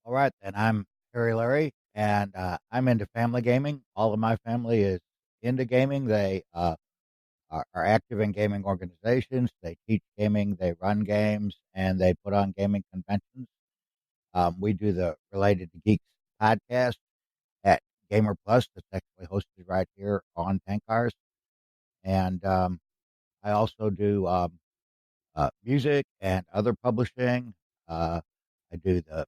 All right, then I'm Harry Larry, and I'm into family gaming. All of my family is into gaming. They are active in gaming organizations. They teach gaming, they run games, and they put on gaming conventions. We do the Related to Geeks podcast at Gamer Plus that's actually hosted right here on Tankars. And I also do music and other publishing. I do the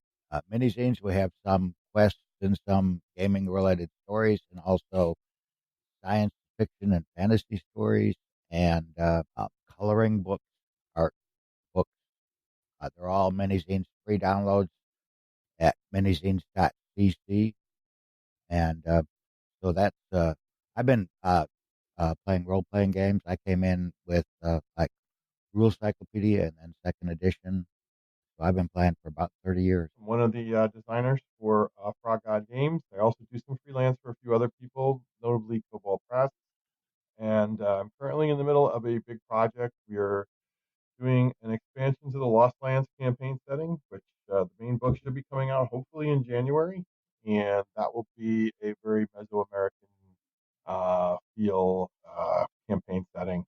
mini zines. We have some quests and some gaming related stories, and also science fiction and fantasy stories, and coloring books, art books. They're all mini zines, free downloads at minizines.cc. And so that's, I've been playing role playing games. I came in with like Rule Cyclopedia and then second edition. So I've been playing for about 30 years. I'm one of the designers for Frog God Games. I also do some freelance for a few other people, notably Cobalt Press. And I'm currently in the middle of a big project. We are doing an expansion to the Lost Lands campaign setting, which the main book should be coming out hopefully in January. And that will be a very Mesoamerican feel campaign setting.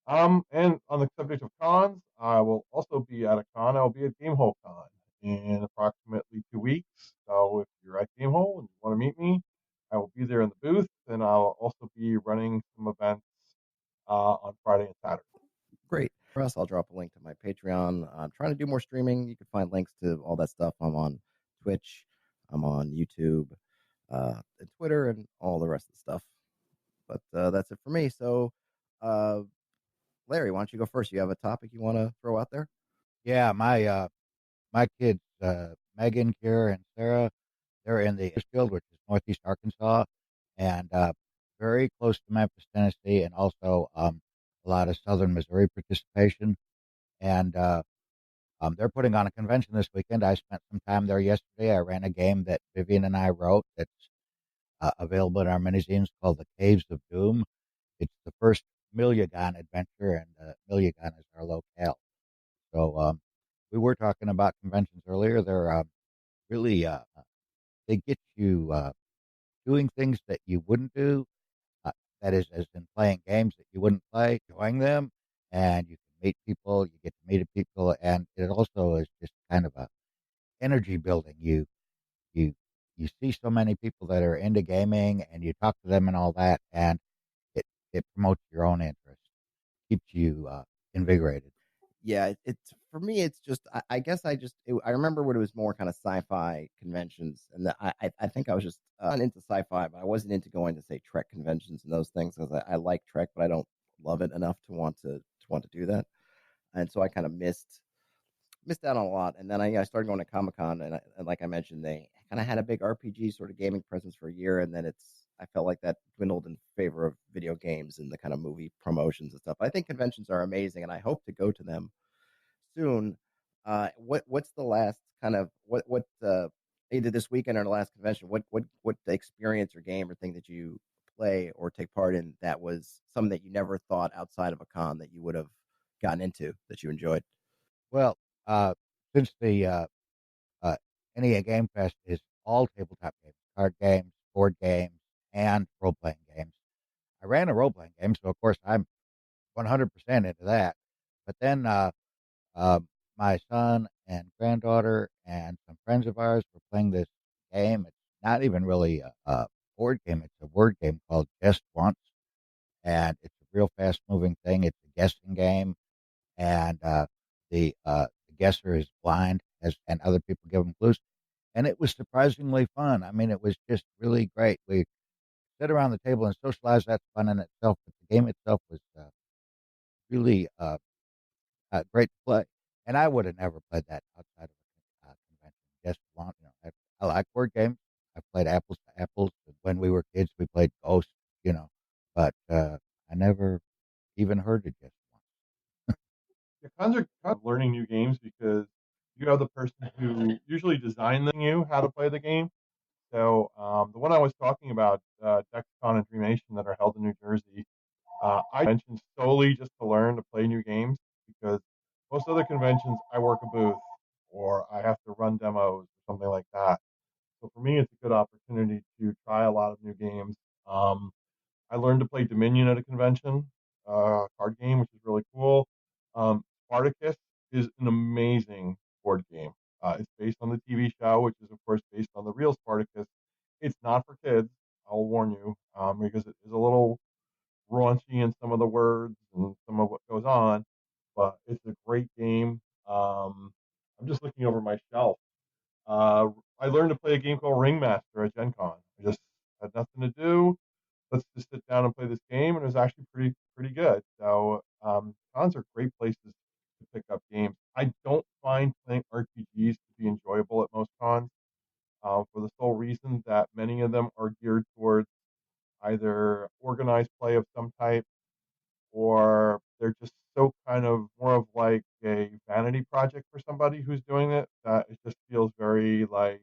And on the subject of cons, I will also be at a con. I'll be at Gamehole Con in approximately 2 weeks. So if you're at Gamehole and you want to meet me, I will be there in the booth, and I'll also be running some events on Friday and Saturday. Great. For us, I'll drop a link to my Patreon. I'm trying to do more streaming. You can find links to all that stuff. I'm on Twitch, I'm on YouTube, and Twitter, and all the rest of the stuff. But that's it for me. So, uh, Larry, why don't you go first? You have a topic you want to throw out there? Yeah, my kids, Megan, Kira, and Sarah, they're in the Field, which is northeast Arkansas, and very close to Memphis, Tennessee, and also a lot of southern Missouri participation. And they're putting on a convention this weekend. I spent some time there yesterday. I ran a game that Vivian and I wrote that's available in our minizines called The Caves of Doom. It's the first Milligan adventure, and Milligan is our locale. So we were talking about conventions earlier. They're really they get you doing things that you wouldn't do. That is, as in playing games that you wouldn't play, enjoying them, and you can meet people. You get to meet people, and it also is just kind of a energy building. You you see so many people that are into gaming, and you talk to them and all that, and it promotes your own interest, keeps you invigorated. Yeah, it's for me. It's just I guess I remember when it was more kind of sci-fi conventions, and I think I was just not into sci-fi, but I wasn't into going to say Trek conventions and those things because I like Trek, but I don't love it enough to want to do that, and so I kind of missed out on a lot. And then I started going to Comic Con, and like I mentioned, they kind of had a big RPG sort of gaming presence for a year, and then I felt like that dwindled in favor of video games and the kind of movie promotions and stuff. I think conventions are amazing, and I hope to go to them soon. What's the last kind of what either this weekend or the last convention? What experience or game or thing that you play or take part in that was something that you never thought outside of a con that you would have gotten into that you enjoyed? Well, uh, since the uh, NEA Game Fest is all tabletop games, card games, board games, and role playing games. I ran a role playing game, so of course I'm 100% into that. But then uh, my son and granddaughter and some friends of ours were playing this game. It's not even really a board game; it's a word game called Just Once, and it's a real fast moving thing. It's a guessing game, and the guesser is blind, as and other people give them clues. And it was surprisingly fun. I mean, it was just really great. We sit around the table and socialize. That's fun in itself, but the game itself was really great to play. And I would have never played that outside of a convention. Just want, I like board games. I played apples to apples. When we were kids, we played Ghost, but I never even heard of Just Once. Yeah, cons are kind of learning new games because you have the person who usually designed you how to play the game. So the one I was talking about, DexCon and Dreamation that are held in New Jersey, I mentioned solely just to learn to play new games because most other conventions I work a booth or I have to run demos or or something like that. So for me, it's a good opportunity to try a lot of new games. Um, I learned to play Dominion at a convention, card game, which is really cool. Spartacus is an amazing board game. It's based on the TV show, which is of course based on the real Spartacus. It's not for kids. I'll warn you, because it is a little raunchy in some of the words and some of what goes on, but it's a great game. I'm just looking over my shelf. Uh, I learned to play a game called Ringmaster at Gen Con. I just had nothing to do. Let's just sit down and play this game, and it was actually pretty good. So cons are great places to pick up games. I don't find playing RPGs to be enjoyable at most cons, for the sole reason that many of them are geared towards either organized play of some type, or they're just so kind of more of like a vanity project for somebody who's doing it, that it just feels very like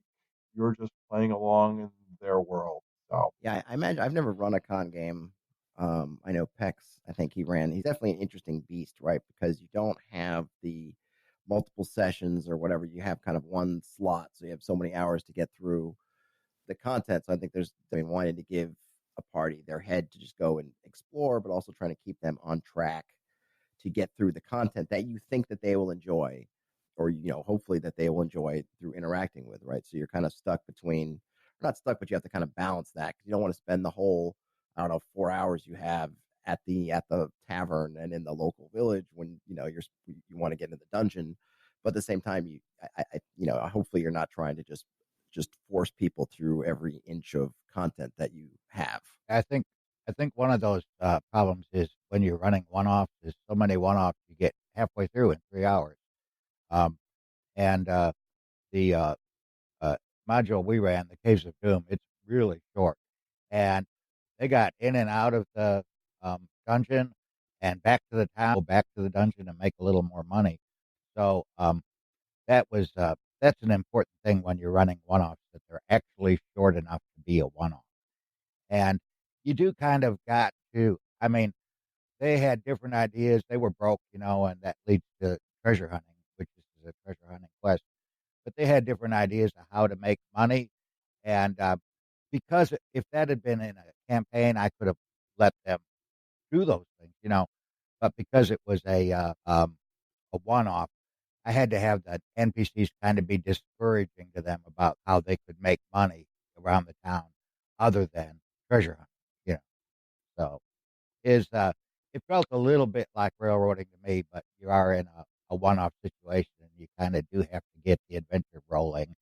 you're just playing along in their world. So Yeah, I imagine I've never run a con game. I know Pex, I think he ran. He's definitely an interesting beast, right? Because you don't have the multiple sessions or whatever. You have kind of one slot, so you have so many hours to get through the content. So I think there's wanting to give a party their head to just go and explore, but also trying to keep them on track to get through the content that you think that they will enjoy, or hopefully that they will enjoy through interacting with, right? So you're kind of stuck between, not stuck, but you have to kind of balance that, because you don't want to spend the whole, I don't know, 4 hours you have at the tavern and in the local village when you want to get into the dungeon, but at the same time hopefully you're not trying to just force people through every inch of content that you have. I think I think one of those problems is when you're running one-offs. There's so many one-offs you get halfway through in 3 hours. Um, and the uh, module we ran, the Caves of Doom, it's really short, and they got in and out of the dungeon and back to the town, go back to the dungeon and make a little more money. So that's an important thing when you're running one-offs, that they're actually short enough to be a one-off. And you do kind of got to, I mean, they had different ideas. They were broke, and that leads to treasure hunting, which is a treasure hunting quest. But they had different ideas of how to make money. And because if that had been in a campaign, I could have let them do those things. But because it was a one off, I had to have the NPCs kind of be discouraging to them about how they could make money around the town other than treasure hunting. You know, so is it felt a little bit like railroading to me, but you are in a one-off situation, and you kind of do have to get the adventure rolling,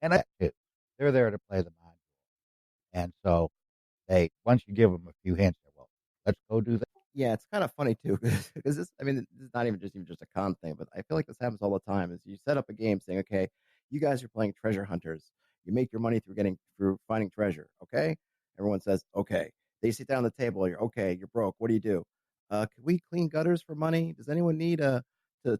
and that too. They're there to play the module, and so they once you give them a few hints, well, let's go do that. Yeah, it's kind of funny too, because this, I mean, this is not even just a con thing, but I feel like this happens all the time. Is you set up a game saying, okay, you guys are playing treasure hunters. You make your money through finding treasure. Okay, everyone says okay. They sit down at the table. You're okay. You're broke. What do you do? Can we clean gutters for money? Does anyone need to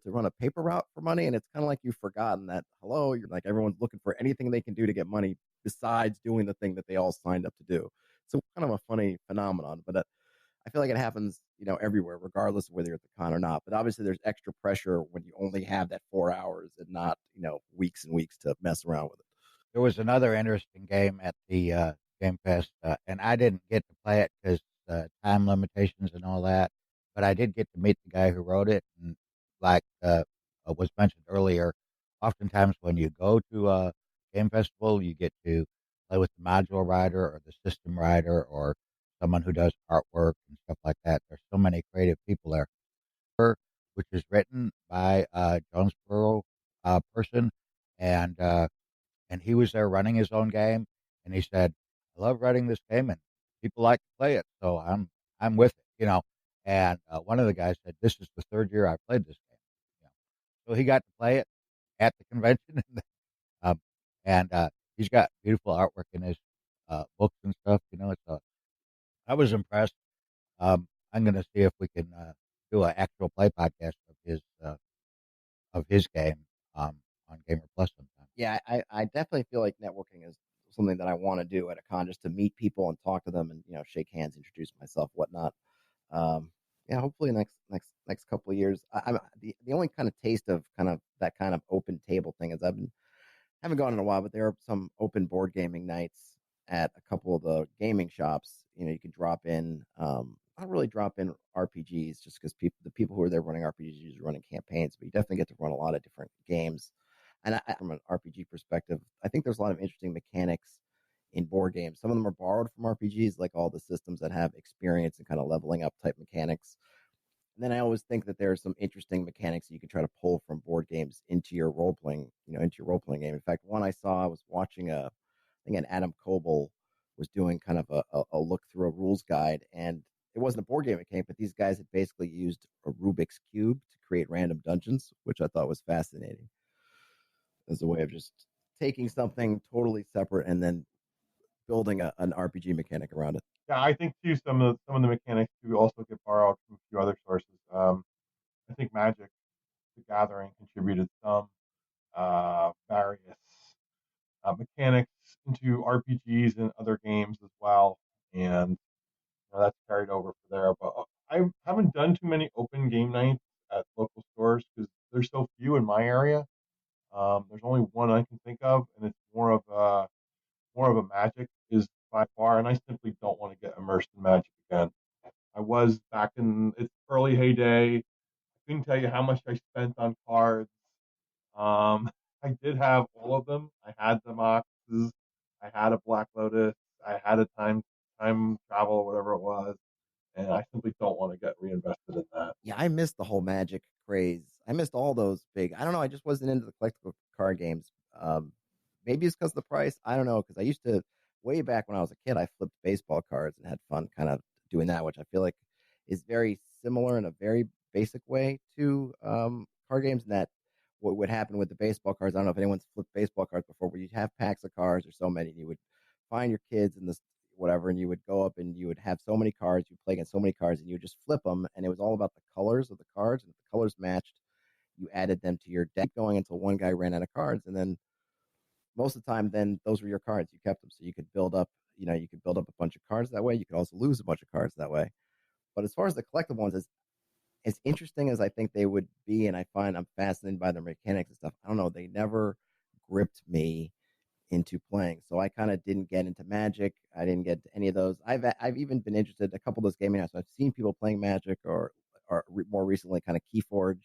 run a paper route for money? And it's kind of like you've forgotten that. Hello, you're like everyone's looking for anything they can do to get money besides doing the thing that they all signed up to do. So kind of a funny phenomenon, but I feel like it happens, everywhere, regardless of whether you're at the con or not. But obviously, there's extra pressure when you only have that 4 hours and not, weeks and weeks to mess around with it. There was another interesting game at the Game Fest, and I didn't get to play it because time limitations and all that. But I did get to meet the guy who wrote it, and like was mentioned earlier, oftentimes when you go to a game festival, you get to play with the module writer or the system writer or someone who does artwork and stuff like that. There's so many creative people there, which is written by a Jonesboro person, and he was there running his own game, and he said, "I love running this game, and people like to play it, so I'm with it." And one of the guys said, "This is the third year I played this game." You know, so he got to play it at the convention, um, and he's got beautiful artwork in his books and stuff. It's I was impressed. I'm going to see if we can do an actual play podcast of his game on Gamer Plus sometime. Yeah, I definitely feel like networking is something that I want to do at a con, just to meet people and talk to them and shake hands, introduce myself, whatnot. Yeah, hopefully next couple of years. I'm the only kind of taste of kind of that kind of open table thing is I've been Haven't gone in a while, but there are some open board gaming nights at a couple of the gaming shops. You can drop in. Not really drop in RPGs, just because the people who are there running RPGs are running campaigns, but you definitely get to run a lot of different games. And from an RPG perspective, I think there's a lot of interesting mechanics in board games. Some of them are borrowed from RPGs, like all the systems that have experience and kind of leveling up type mechanics. And then I always think that there are some interesting mechanics you can try to pull from board games into your role playing, into your role playing game. In fact, one I was watching I think an Adam Coble was doing kind of a look through a rules guide, and it wasn't a board game mechanic, but these guys had basically used a Rubik's cube to create random dungeons, which I thought was fascinating as a way of just taking something totally separate and then building an RPG mechanic around it. Yeah, I think too some of the mechanics do also get borrowed from a few other sources. I think Magic the Gathering contributed some various mechanics into RPGs and other games as well, and that's carried over for there. But I haven't done too many open game nights at local stores because there's so few in my area. There's only one I can think of, and it's more of a Magic is by far, and I simply don't want to get immersed in Magic again. I was back in its early heyday. I couldn't tell you how much I spent on cards. Um, I did have all of them. I had the Moxes. I had a Black Lotus. I had a time travel, whatever it was, and I simply don't want to get reinvested in that. Yeah, I missed the whole Magic craze. I missed all those big. I don't know. I just wasn't into the collectible card games. Maybe it's because of the price. I don't know. Because I used to way back when I was a kid, I flipped baseball cards and had fun kind of doing that, which I feel like is very similar in a very basic way to card games. And that what would happen with the baseball cards. I don't know if anyone's flipped baseball cards before, where you'd have packs of cards or so many, and you would find your kids in this whatever, and you would go up and you would have so many cards, you play against so many cards, and you would just flip them, and it was all about the colors of the cards, and if the colors matched, you added them to your deck going until one guy ran out of cards, and then most of the time, then those were your cards. You kept them, so you could build up, you could build up a bunch of cards that way. You could also lose a bunch of cards that way. But as far as the collectible ones, as interesting as I think they would be, and I find I'm fascinated by their mechanics and stuff, I don't know, they never gripped me into playing. So I kind of didn't get into Magic. I didn't get to any of those. I've even been interested in a couple of those gaming apps. So I've seen people playing Magic or more recently kind of Keyforge.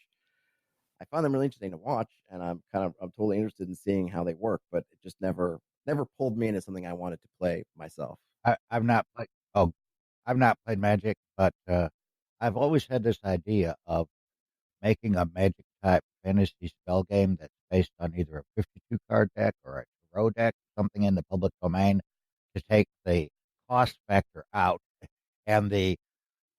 I find them really interesting to watch, and I'm totally interested in seeing how they work. But it just never pulled me into something I wanted to play myself. I've not played. Oh, I've not played Magic, but I've always had this idea of making a Magic type fantasy spell game that's based on either a 52 card deck or a tarot deck, something in the public domain, to take the cost factor out and the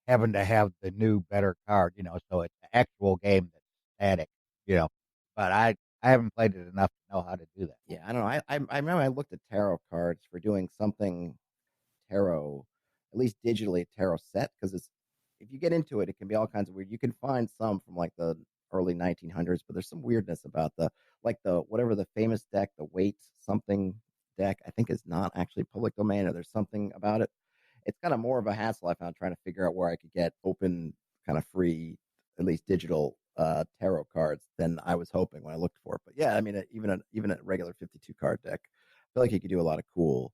having to have the new better card, so it's an actual game that's static, you know. But I haven't played it enough to know how to do that. Yeah, I don't know. I remember I looked at tarot cards for doing something tarot, at least digitally tarot set, because it's if you get into it, it can be all kinds of weird. You can find some from like the early 1900s, but there's some weirdness about the whatever the famous deck, the weight something deck, I think is not actually public domain, or there's something about it. It's kind of more of a hassle I found trying to figure out where I could get open, kind of free, at least digital tarot cards than I was hoping when I looked for it. But yeah, I mean, even a regular 52 card deck, I feel like you could do a lot of cool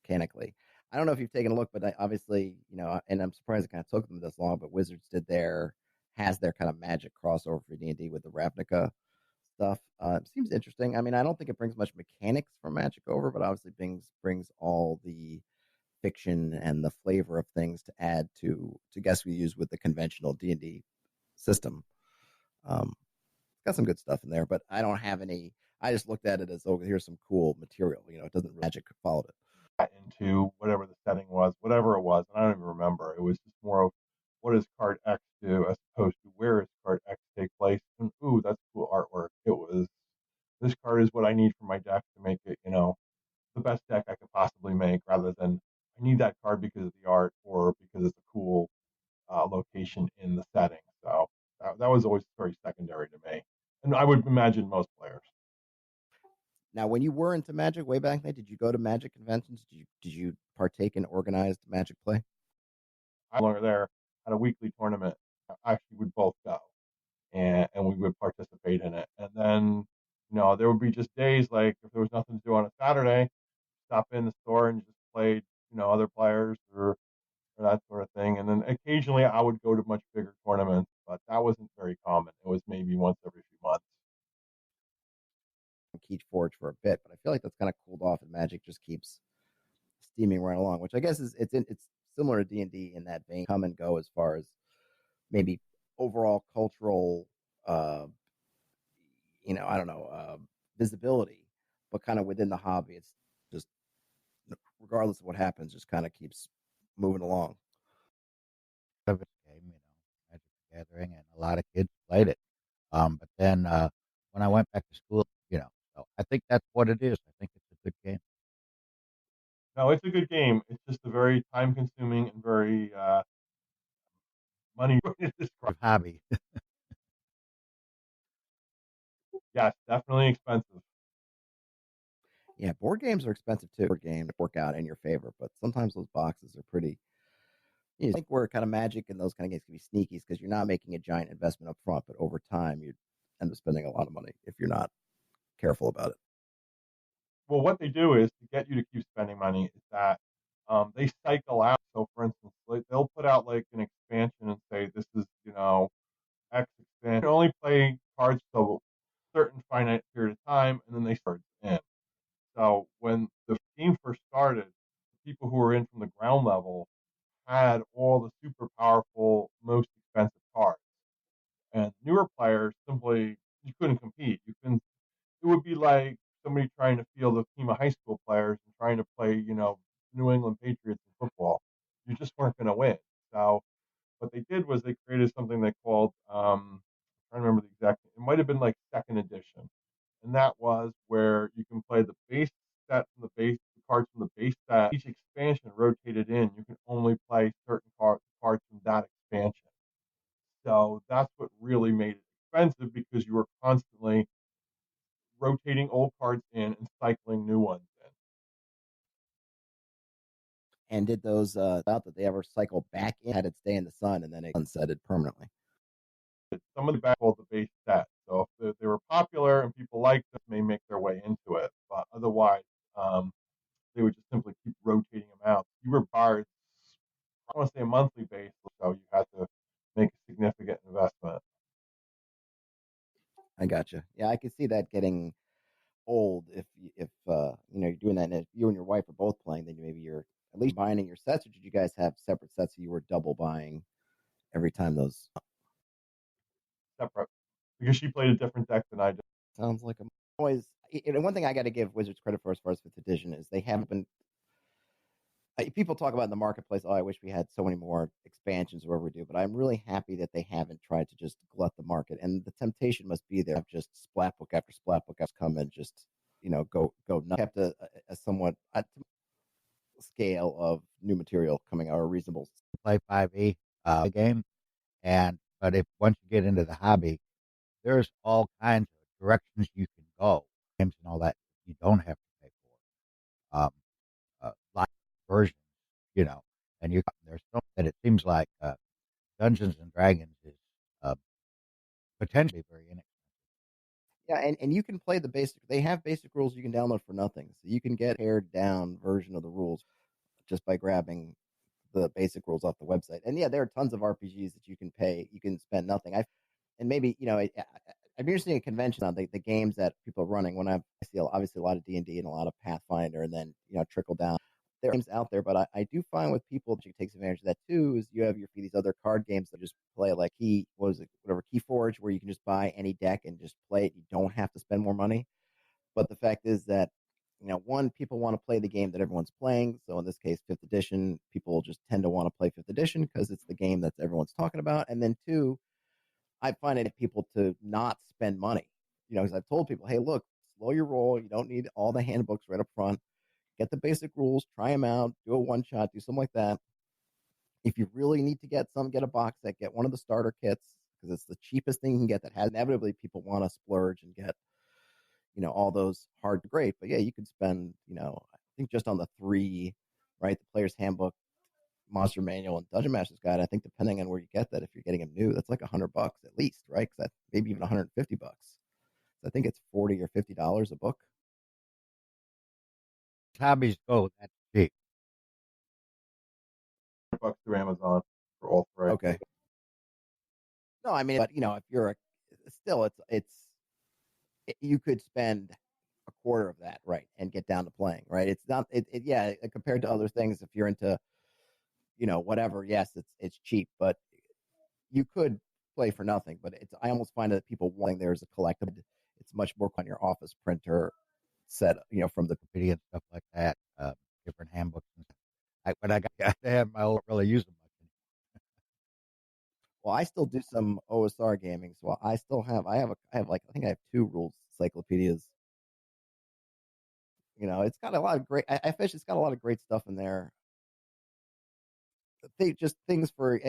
mechanically. I don't know if you've taken a look, but obviously, and I'm surprised it kind of took them this long. But Wizards has their kind of Magic crossover for D&D with the Ravnica stuff. It seems interesting. I mean, I don't think it brings much mechanics from Magic over, but obviously brings all the fiction and the flavor of things to add to guess we use with the conventional D&D system. It's got some good stuff in there, but I don't have any. I just looked at it as, oh, here's some cool material. It doesn't Magic followed it Into whatever the setting was, whatever it was, and I don't even remember. It was just more of what does card X do as opposed to where does card X take place. And ooh, that's cool artwork. It was this card is what I need for my deck to make it, the best deck I could possibly make, rather than I need that card because of the art or because it's a cool location in the setting. So that was always very secondary to me, and I would imagine most players. Now, when you were into Magic way back then, did you go to Magic conventions? Did you partake in organized Magic play? I no longer there at a weekly tournament. Actually, would both go and we would participate in it. And then, There would be just days like if there was nothing to do on a Saturday, stop in the store and just play, other players or that sort of thing. And then occasionally I would go to much bigger tournaments, but that wasn't very common. It was maybe once every few months. Keith Forge for a bit, but I feel like that's kind of cooled off, and Magic just keeps steaming right along, which I guess it's similar to D&D in that vein, come and go as far as maybe overall cultural, I don't know, visibility, but kind of within the hobby, it's just regardless of what happens, just kind of keeps moving along. Of its game, Magic the Gathering, and a lot of kids played it. But then when I went back to school, so I think that's what it is. I think it's a good game. No, it's a good game. It's just a very time consuming and very money Hobby. Yes, definitely expensive. Yeah, board games are expensive too. Board games work out in your favor, but sometimes those boxes are pretty. I think where kind of Magic and those kind of games can be sneaky because you're not making a giant investment up front, but over time you end up spending a lot of money if you're not careful about it. Well, what they do is to get you to keep spending money is that they cycle out. So, for instance, they'll put out like an expansion and say this is X expansion. You can only play cards for a certain finite period of time, and then they start in. So when the game first started, the people who were in from the ground level had all the super powerful, most expensive cards, and newer players simply you couldn't compete. You couldn't. It would be like somebody trying to field a team of high school players and trying to play, New England Patriots in football. You just weren't going to win. So what they did was they created something they called I don't remember the exact. It might have been like second edition, and that was where you can play the base set from the cards from the base set. Each expansion rotated in, you can only play certain cards from that expansion. So that's what really made it expensive because you were constantly rotating old cards in and cycling new ones in. And did those out that they ever cycle back in? Had it stay in the sun and then it sunsetted permanently? Some of the back called the base set. So if they were popular and people liked them, may make their way into it. But otherwise, they would just simply keep rotating them out. You were barred, I want to say a monthly basis, so you had to make a significant investment. I gotcha. Yeah, I could see that getting old if you're doing that, and if you and your wife are both playing, then maybe you're at least buying your sets, or did you guys have separate sets so you were double buying every time those? Separate. Because she played a different deck than I did. Sounds like I'm always. One thing I got to give Wizards credit for as far as fifth edition is they haven't been. People talk about in the marketplace, oh, I wish we had so many more expansions or whatever we do, but I'm really happy that they haven't tried to just glut the market. And the temptation must be there of just splat book after splat book has come and just, go nuts. Kept a somewhat scale of new material coming out, or reasonable. Play 5e game, but if once you get into the hobby, there's all kinds of directions you can go, games and all that you don't have to pay for. Live versions, and there's so that it seems like Dungeons and Dragons is uh, potentially very inexpensive. Yeah, and you can play the basic. They have basic rules you can download for nothing, so you can get a pared down version of the rules just by grabbing the basic rules off the website. And yeah, there are tons of RPGs that you can pay. You can spend nothing. And maybe I'd be interested in a convention on the games that people are running. When I see obviously a lot of D&D and a lot of Pathfinder, and then trickle down. There are games out there, but I do find with people that takes advantage of that too is you have these other card games that just play like Key Forge, where you can just buy any deck and just play it. You don't have to spend more money. But the fact is that one, people want to play the game that everyone's playing. So in this case, fifth edition, people just tend to want to play fifth edition because it's the game that everyone's talking about. And then two, I find it people to not spend money. Because I've told people, hey, look, slow your roll. You don't need all the handbooks right up front. Get the basic rules, try them out, do a one shot, do something like that. If you really need to get a box set, get one of the starter kits because it's the cheapest thing you can get that has inevitably people want to splurge and get, all those hard to grade. But yeah, you could spend, I think just on the three, right? The player's handbook, monster manual, and dungeon master's guide. I think depending on where you get that, if you're getting them new, that's like $100 at least, right? Because that maybe even $150. I think it's $40 or $50 a book. Hobbies go, that's cheap. $100 through Amazon for all three. Okay. No, I mean, but if you're still, you could spend a quarter of that, right, and get down to playing, right? It's not, yeah, compared to other things, if you're into, whatever, yes, it's cheap, but you could play for nothing. But I almost find that people wanting there as a collectible, it's much more on your office printer set, from the Wikipedia and stuff like that, different handbooks and stuff. When I got to have my old, really use them much. Well, I still do some OSR gaming, so I still have like I think I have 2 rules encyclopedias. It's got a lot of great. I fish. It's got a lot of great stuff in there. Just things for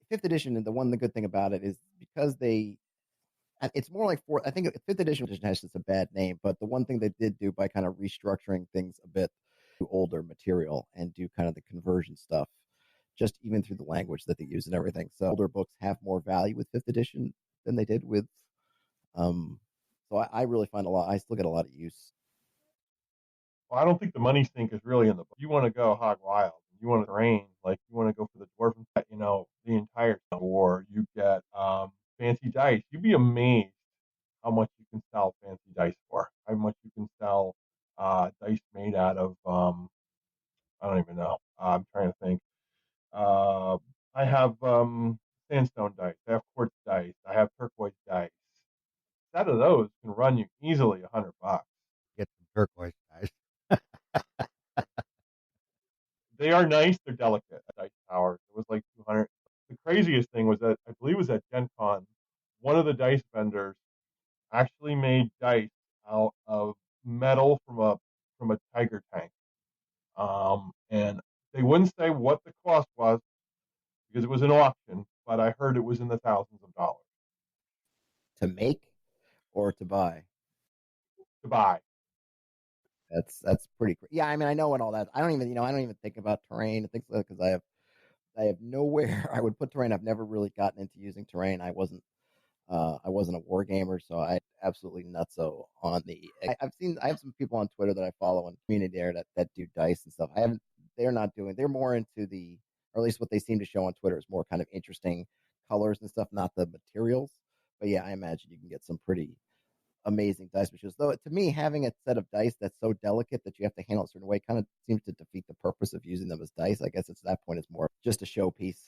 fifth edition, and the good thing about it is because it's more like I think fifth edition has just a bad name, but the one thing they did do by kind of restructuring things a bit to older material and do kind of the conversion stuff, just even through the language that they use and everything. So older books have more value with fifth edition than they did with. So I really find I still get a lot of use. Well, I don't think the money sink is really in the book. You want to go hog wild. You want to terrain, like you want to go for the dwarven, the entire war. You get fancy dice. You'd be amazed how much you can sell fancy dice for. How much you can sell dice made out of I don't even know. I'm trying to think. I have sandstone dice. I have quartz dice. I have turquoise dice. A set of those can run you easily $100. Get some turquoise guys. They are nice. They're delicate. Dice towers. It was like 200. The craziest thing was that I believe it was at Gen Con. One of the dice vendors actually made dice out of metal from a tiger tank. And they wouldn't say what the cost was because it was an auction, but I heard it was in the thousands of dollars To make or to buy. to buy. That's pretty crazy. Yeah, I mean, I know and all that. I don't even think about terrain and things like that because I have nowhere I would put terrain. I've never really gotten into using terrain. I wasn't a war gamer, so I absolutely nutso on the. I have some people on Twitter that I follow and community there that do dice and stuff. They're more into or at least what they seem to show on Twitter is more kind of interesting colors and stuff, not the materials. But yeah, I imagine you can get some pretty amazing dice machines. Though to me, having a set of dice that's so delicate that you have to handle it a certain way kind of seems to defeat the purpose of using them as dice. I guess at that point it's more just a showpiece.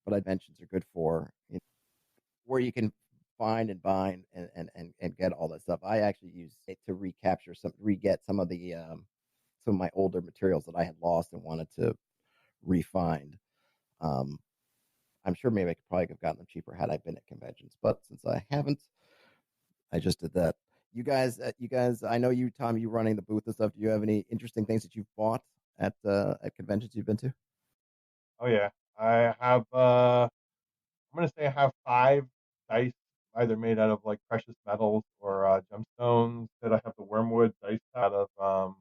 But dimensions are good for where you can find and bind and get all that stuff. I actually use it to re-get some of my older materials that I had lost and wanted to re-find. I'm sure maybe I could probably have gotten them cheaper had I been at conventions, but since I haven't, I just did that. You guys, I know you, Tom, you running the booth and stuff. Do you have any interesting things that you've bought at conventions you've been to? Oh yeah, I have. I'm gonna say I have 5 dice, either made out of like precious metals or gemstones. That I have the wormwood dice out of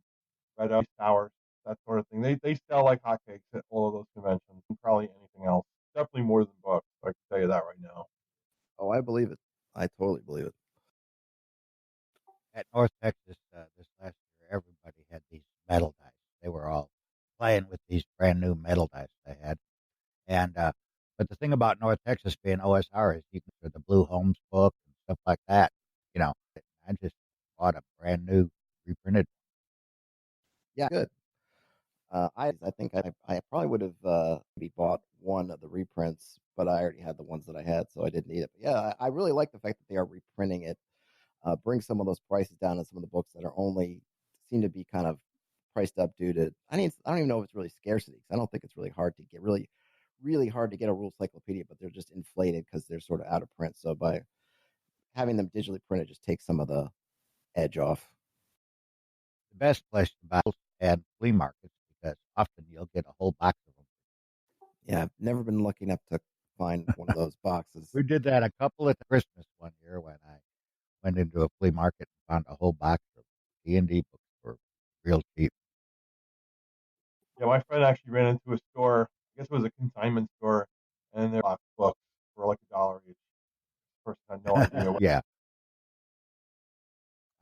red oak towers, that sort of thing. They sell like hotcakes at all of those conventions, and probably anything else. Definitely more than books. I can tell you that right now. Oh, I believe it. I totally believe it. At North Texas this last year, everybody had these metal dice. They were all playing with these brand new metal dice they had. And but the thing about North Texas being OSR is you can get the Blue Holmes book and stuff like that. You know, I just bought a brand new reprinted. Yeah, good. I think I probably would have maybe bought one of the reprints, but I already had the ones that I had, so I didn't need it. But yeah, I really like the fact that they are reprinting it. Bring some of those prices down on some of the books that are only seem to be kind of priced up due to. I don't even know if it's really scarcity. 'Cause I don't think it's really hard to get really hard to get a rule encyclopedia, but they're just inflated because they're sort of out of print. So by having them digitally printed, just takes some of the edge off. The best place to buy and flea markets because often you'll get a whole box of them. Yeah, I've never been lucky enough to find one of those boxes. We did that a couple of Christmas one year when I went into a flea market and found a whole box of D&D books for real cheap. Yeah, my friend actually ran into a store. I guess it was a consignment store, and there were books for like $1 each. The person had no idea what. Yeah,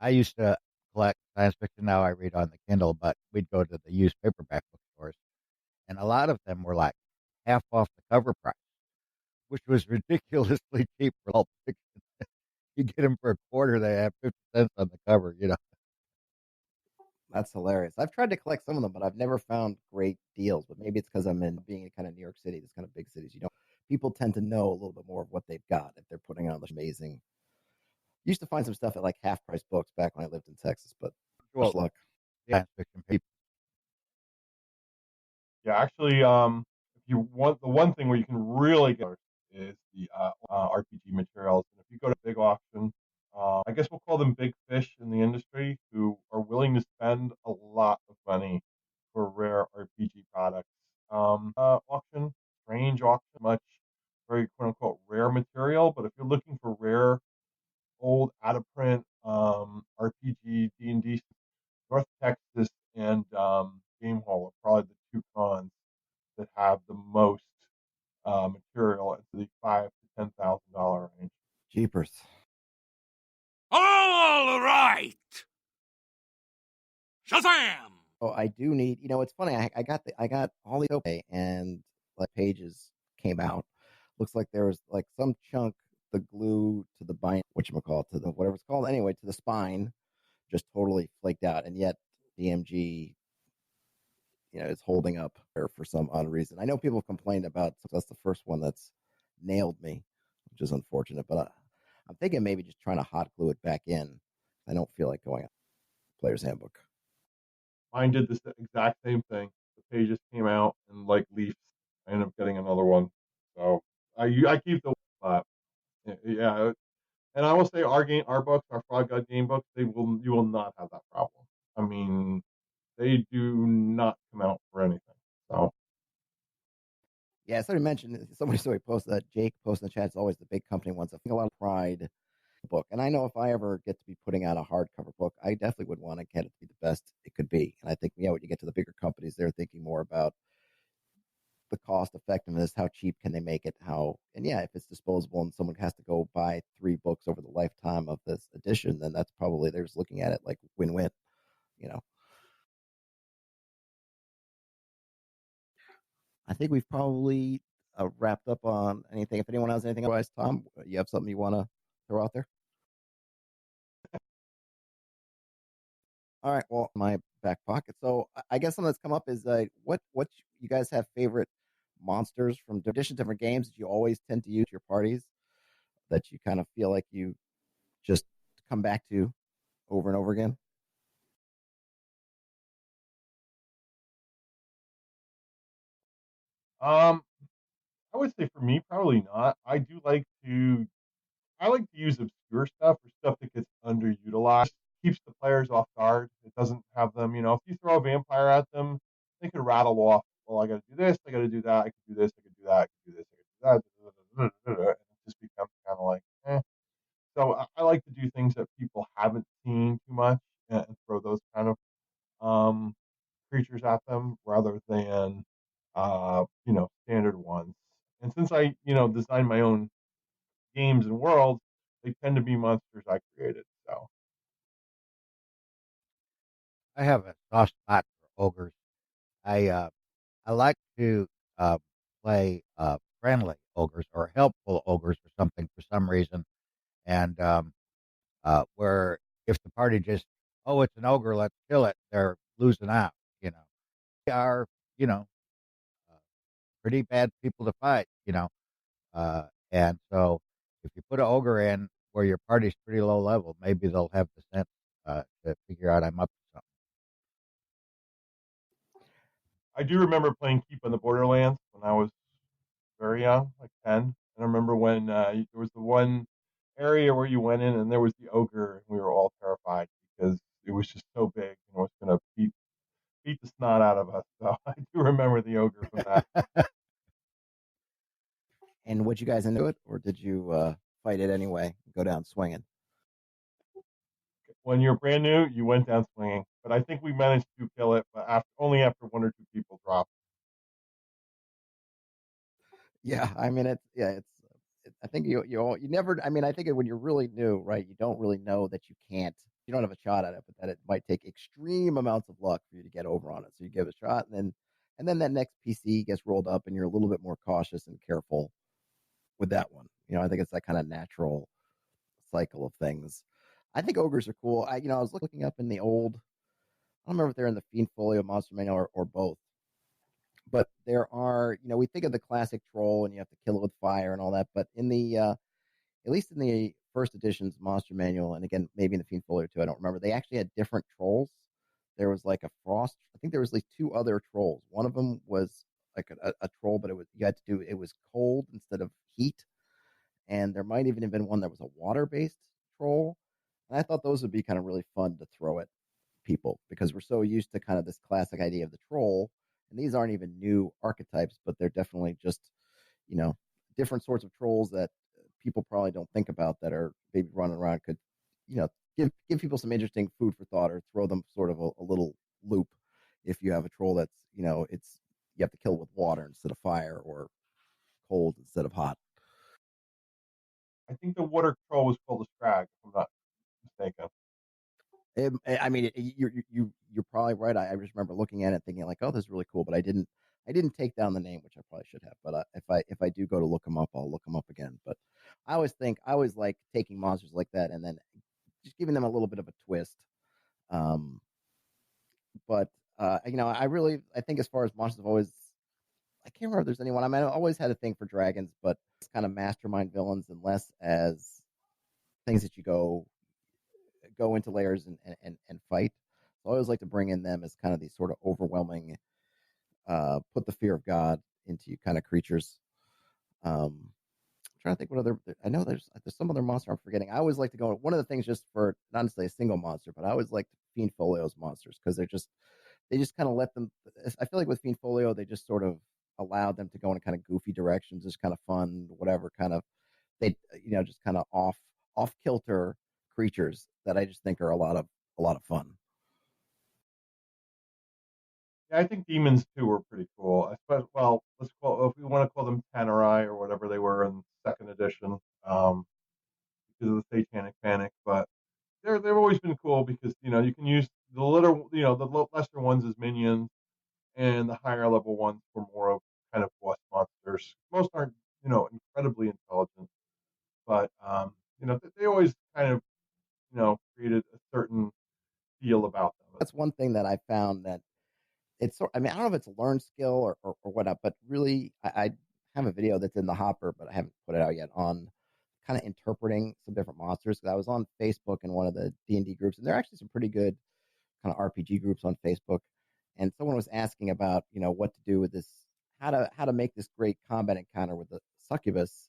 I used to collect science fiction. Now I read on the Kindle, but we'd go to the used paperback bookstores, and a lot of them were like half off the cover price, which was ridiculously cheap for pulp fiction. You get them for a quarter, they have 50 cents on the cover. That's hilarious. I've tried to collect some of them, but I've never found great deals. But maybe it's because I'm in being in kind of New York City, this kind of big cities. People tend to know a little bit more of what they've got if they're putting on this amazing. Used to find some stuff at like half price books back when I lived in Texas, but much Well, luck. science fiction people. Yeah, actually, if you want the one thing where you can really get is the RPG materials. And if you go to big auction, I guess we'll call them big fish in the industry who are willing to spend a lot of money for rare RPG products. Auction, strange auction, much very quote unquote rare material. But if you're looking for rare, old, out of print RPG, D&D, North Texas and Game Hall are probably the two cons that have the most material into the $5,000 to $10,000 range. Jeepers. All right. Shazam! Oh, I do need. It's funny. I got all the okay, and like pages came out. Looks like there was like some chunk, the glue to the bind, whatchamacallit, to the whatever it's called anyway, to the spine, just totally flaked out, and yet DMG, is holding up there for some odd reason. I know people have complained about. So that's the first one that's nailed me, which is unfortunate. But I'm thinking maybe just trying to hot glue it back in. I don't feel like going on Player's Handbook. Mine did this exact same thing. The pages came out and like leaves. I ended up getting another one. So I keep the spot. Yeah, and I will say our books, our Frog God game books, you will not have that problem. I mean, they do not come out for anything. So Yeah, somebody mentioned somebody posted that Jake posted in the chat. It's always the big company ones. I think a lot of pride book. And I know if I ever get to be putting out a hardcover book, I definitely would want to get it to be the best it could be. And I think, when you get to the bigger companies, they're thinking more about the cost effectiveness, how cheap can they make it, and if it's disposable and someone has to go buy 3 books over the lifetime of this edition, then that's probably, they're just looking at it like win-win, I think we've probably wrapped up on anything. If anyone has anything otherwise, Tom, you have something you want to throw out there? All right. Well, my back pocket. So I guess something that's come up is what you guys have favorite monsters from different games that you always tend to use your parties that you kind of feel like you just come back to over and over again. I would say for me, probably not. I like to use obscure stuff or stuff that gets underutilized, keeps the players off guard. It doesn't have them, if you throw a vampire at them, they could rattle off, well, I got to do this, I got to do that, I can do this, I can do that, I can do this, I can do that, and it just becomes kind of like, eh. So I like to do things that people haven't seen too much and throw those kind of um, creatures at them rather than, standard ones. And since I, design my own games and worlds, they tend to be monsters I created. So I have a soft spot for ogres. I like to uh, play friendly ogres or helpful ogres or something for some reason, and where if the party just, oh, it's an ogre, let's kill it, they're losing out. They are, you know uh, pretty bad people to fight. And so if you put an ogre in where your party's pretty low level, maybe they'll have the sense to figure out I'm up to something. I do remember playing Keep on the Borderlands when I was very young, like 10. And I remember when there was the one area where you went in and there was the ogre, and we were all terrified because it was just so big and it was going to beat the snot out of us. So I do remember the ogre from that. And would you guys into it, or did you fight it anyway, go down swinging? When you're brand new, you went down swinging, but I think we managed to kill it, but only after one or two people dropped. Yeah, I mean it's think you never. I mean, I think when you're really new, right, you don't really know that you can't. You don't have a shot at it, but that it might take extreme amounts of luck for you to get over on it. So you give it a shot, and then that next PC gets rolled up, and you're a little bit more cautious and careful with that one. I think it's that kind of natural cycle of things. I think ogres are cool. I was looking up in the old. I don't remember if they're in the Fiend Folio Monster Manual or both. But there are, we think of the classic troll and you have to kill it with fire and all that. But in the, at least in the first edition's Monster Manual, and again, maybe in the Fiend Folio too, I don't remember, they actually had different trolls. There was like a frost. I think there was like two other trolls. One of them was like a troll, but it was cold instead of heat. And there might even have been one that was a water-based troll. And I thought those would be kind of really fun to throw at people because we're so used to kind of this classic idea of the troll. And these aren't even new archetypes, but they're definitely just, different sorts of trolls that people probably don't think about that are maybe running around could, give people some interesting food for thought or throw them sort of a little loop if you have a troll that's, you have to kill with water instead of fire or cold instead of hot. I think the water troll was called a Scrag, if I'm not mistaken. You're probably right. I just remember looking at it thinking like, oh, this is really cool, but I didn't take down the name, which I probably should have. But if I do go to look them up, I'll look them up again. But I always like taking monsters like that and then just giving them a little bit of a twist. But I think as far as monsters, I can't remember if there's anyone. I mean, I always had a thing for dragons, but it's kind of mastermind villains and less as things that you go into layers and fight. So I always like to bring in them as kind of these sort of overwhelming, put the fear of God into you kind of creatures. I'm trying to think what other. I know there's some other monster I'm forgetting. I always like to go. One of the things just for not necessarily a single monster, but I always like Fiend Folio's monsters because they just kind of let them. I feel like with Fiend Folio, they just sort of allowed them to go in kind of goofy directions, just kind of fun, whatever kind of they just kind of off kilter creatures that I just think are a lot of fun. Yeah, I think demons too were pretty cool. Well, if we want to call them Tannerai or whatever they were in second edition, because of the Satanic Panic. But they've always been cool because you can use the lesser ones as minions, and the higher level ones for more of kind of boss monsters. Most aren't incredibly intelligent, but they always kind of created a certain feel about them. That's one thing that I found that it's. I mean, I don't know if it's a learned skill or whatnot, but really, I have a video that's in the hopper, but I haven't put it out yet on kind of interpreting some different monsters. Because I was on Facebook in one of the D&D groups, and there are actually some pretty good kind of RPG groups on Facebook. And someone was asking about what to do with this, how to make this great combat encounter with the succubus.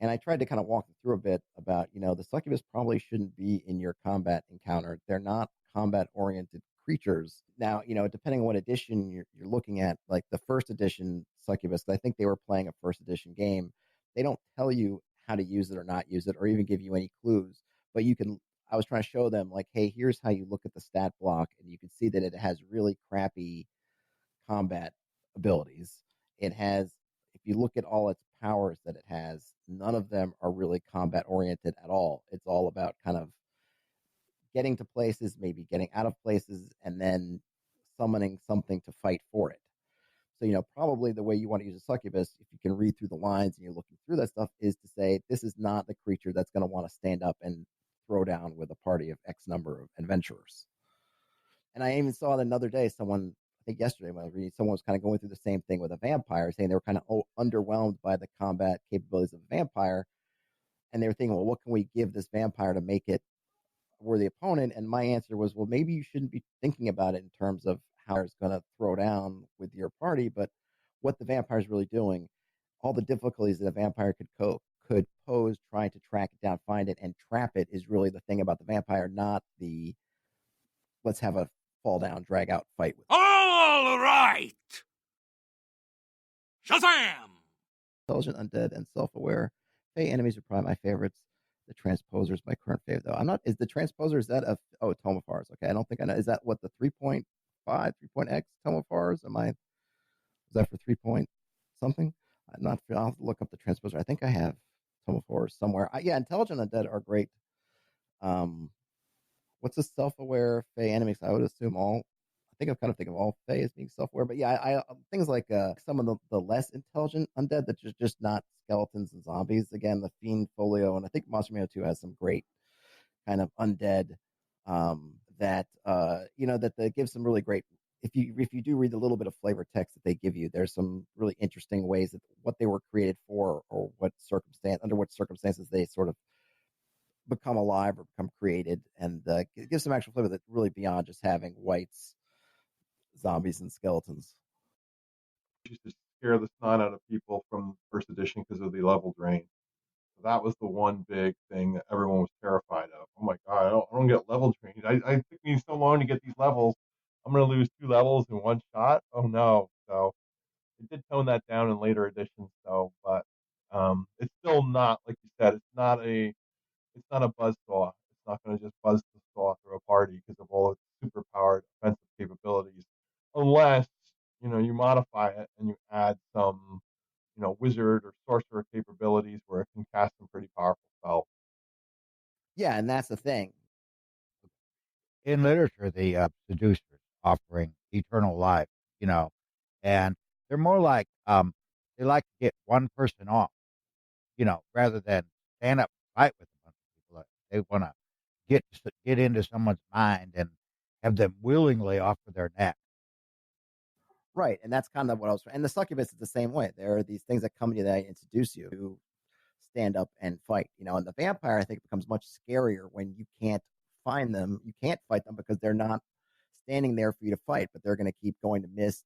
And I tried to kind of walk them through a bit about, the succubus probably shouldn't be in your combat encounter. They're not combat oriented creatures. Now, depending on what edition you're looking at, like the first edition succubus, I think they were playing a first edition game. They don't tell you how to use it or not use it, or even give you any clues. But I was trying to show them like, hey, here's how you look at the stat block, and you can see that it has really crappy combat abilities. It has, if you look at all its powers that it has, none of them are really combat oriented at all. It's all about kind of getting to places, maybe getting out of places, and then summoning something to fight for it. So, probably the way you want to use a succubus, if you can read through the lines and you're looking through that stuff, is to say, this is not the creature that's going to want to stand up and throw down with a party of X number of adventurers. And I even saw it another day, someone, I think yesterday when I was reading, someone was kind of going through the same thing with a vampire, saying they were kind of underwhelmed by the combat capabilities of a vampire. And they were thinking, well, what can we give this vampire to make it a worthy opponent? And my answer was, well, maybe you shouldn't be thinking about it in terms of how it's going to throw down with your party, but what the vampire is really doing, all the difficulties that a vampire could pose trying to track it down, find it, and trap it is really the thing about the vampire, not the let's have a fall down, drag out fight with. All right! Shazam! Intelligent, undead, and self-aware. Fey enemies are probably my favorites. The Transposer is my current favorite, though. I'm not. Is the Transposer, is that Tomafars? Okay, I don't think I know. Is that what the 3.5, 3.x Tomafars? Is that for 3 point something? I'm not. I'll have to look up the Transposer. I think I have Tomofor somewhere. Yeah, Intelligent Undead are great. What's a self-aware Fey enemy? I would assume all. I think I'm kind of thinking of all Fey as being self-aware, but yeah, I things like some of the less intelligent undead that just not skeletons and zombies. Again, the Fiend Folio, and I think Monster Manual 2 has some great kind of undead that that they give some really great. If you do read the little bit of flavor text that they give you, there's some really interesting ways that what they were created for, or under what circumstances they sort of become alive or become created, and it gives some actual flavor that's really beyond just having whites, zombies, and skeletons. Used to scare the snot out of people from first edition because of the level drain. So that was the one big thing that everyone was terrified of. Oh my god, I don't get level drained. I took me so long to get these levels. I'm going to lose 2 levels in one shot. Oh no! So it did tone that down in later editions, though. But it's still not, like you said. It's not a buzz saw. It's not going to just buzz the saw through a party because of all its super powered offensive capabilities, unless you modify it and you add some wizard or sorcerer capabilities where it can cast some pretty powerful spells. Yeah, and that's the thing. In literature, the seducers offering eternal life, and they're more like they like to get one person off, rather than stand up and fight with a bunch of people. They want to get into someone's mind and have them willingly offer their neck. Right, and that's kind of what I was. And the succubus is the same way. There are these things that come to you that introduce you to stand up and fight. And the vampire, I think, becomes much scarier when you can't find them. You can't fight them because they're not standing there for you to fight, but they're going to keep going to mist,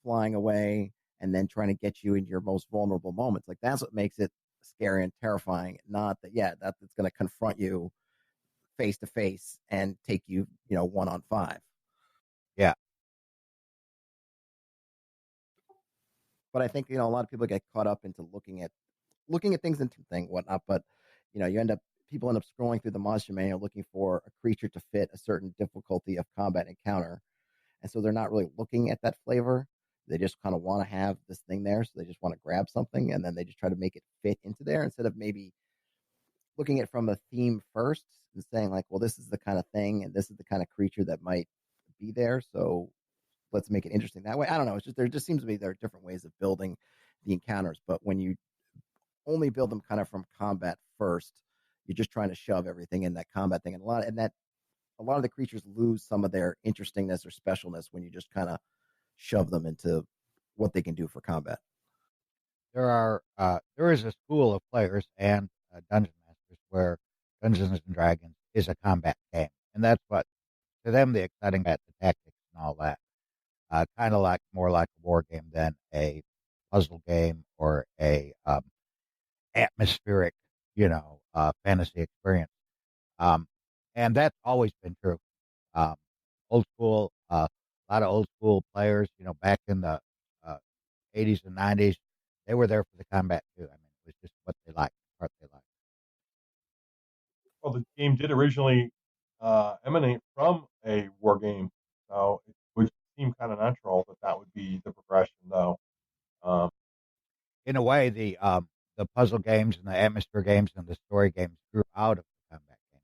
flying away, and then trying to get you in your most vulnerable moments. Like that's what makes it scary and terrifying. Not that, that's going to confront you face to face and take you, 1-on-5. Yeah. But I think a lot of people get caught up into looking at things and whatnot. But people end up scrolling through the monster manual looking for a creature to fit a certain difficulty of combat encounter, and so they're not really looking at that flavor. They just kind of want to have this thing there, so they just want to grab something, and then they just try to make it fit into there instead of maybe looking at it from a theme first and saying like, well, this is the kind of thing, and this is the kind of creature that might be there. So let's make it interesting that way. I don't know. It's just there just seems to be there are different ways of building the encounters, but when you only build them kind of from combat first, you're just trying to shove everything in that combat thing, and a lot of the creatures lose some of their interestingness or specialness when you just kind of shove them into what they can do for combat. There is a school of players and dungeon masters where Dungeons and Dragons is a combat game, and that's what to them the exciting about the tactics and all that. Kind of more like a war game than a puzzle game or a atmospheric, fantasy experience. And that's always been true. Um, old school, a lot of old school players, back in the uh, 80s and 90s, they were there for the combat too. I mean, it was just what they liked, the part they liked. Well, the game did originally emanate from a war game, so it would seem kind of natural that would be the progression, though. Um, In a way, the puzzle games and the atmosphere games and the story games grew out of the combat game.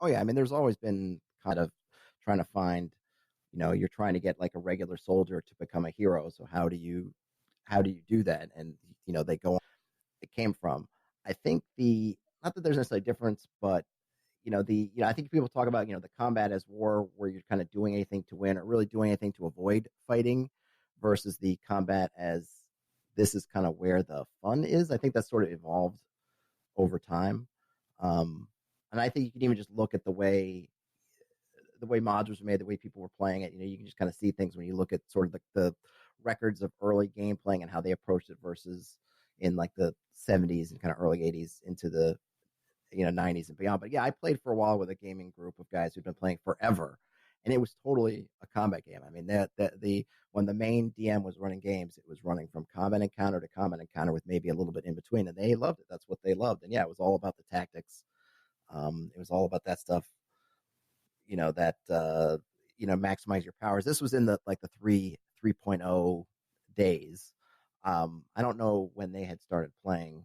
Oh yeah, I mean, there's always been kind of trying to find, you're trying to get like a regular soldier to become a hero. So how do you do that? And they go on. It came from. I think not that there's necessarily a difference, but I think people talk about the combat as war, where you're kind of doing anything to win or really doing anything to avoid fighting, versus the combat as this is kind of where the fun is. I think that's sort of evolved over time. And I think you can even just look at the way modules were made, the way people were playing it. You can just kind of see things when you look at sort of the records of early game playing and how they approached it versus in like the 70s and kind of early 80s into the 90s and beyond. But yeah, I played for a while with a gaming group of guys who've been playing forever, and it was totally a combat game. I mean, when the main DM was running games, it was running from combat encounter to combat encounter with maybe a little bit in between, and they loved it. That's what they loved. And yeah, it was all about the tactics. It was all about that stuff, that maximize your powers. This was in the 3.0 days. I don't know when they had started playing,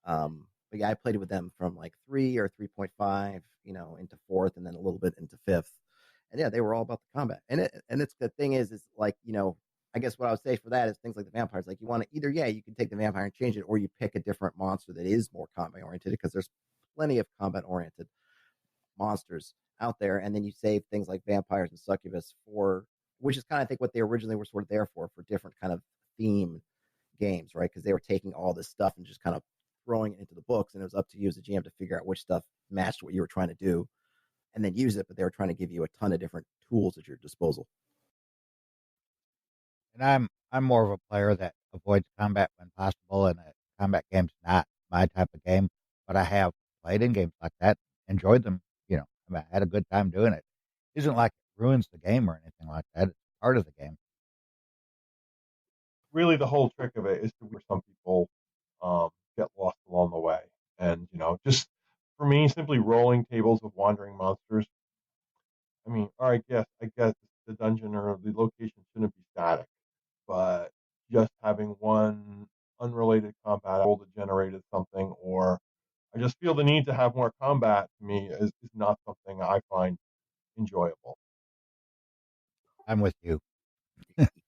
but yeah, I played with them from like 3 or 3.5, into fourth, and then a little bit into fifth. And yeah, they were all about the combat. And it's the thing is like, I guess what I would say for that is things like the vampires. Like you want to either, yeah, you can take the vampire and change it, or you pick a different monster that is more combat oriented, because there's plenty of combat oriented monsters out there. And then you save things like vampires and succubus for, which is kind of, I think, what they originally were sort of there for different kind of theme games, right? Because they were taking all this stuff and just kind of throwing it into the books, and it was up to you as a GM to figure out which stuff matched what you were trying to do and then use it. But they were trying to give you a ton of different tools at your disposal. And I'm more of a player that avoids combat when possible, and a combat game's not my type of game. But I have played in games like that, enjoyed them. I mean, I had a good time doing it. Isn't like it ruins the game or anything like that. It's part of the game. Really, the whole trick of it is to where some people get lost along the way. And, just for me, simply rolling tables of wandering monsters. I mean, or I guess the dungeon or the location shouldn't be static, but just having one unrelated combat roll that generated something, or I just feel the need to have more combat to me is not something I find enjoyable. I'm with you.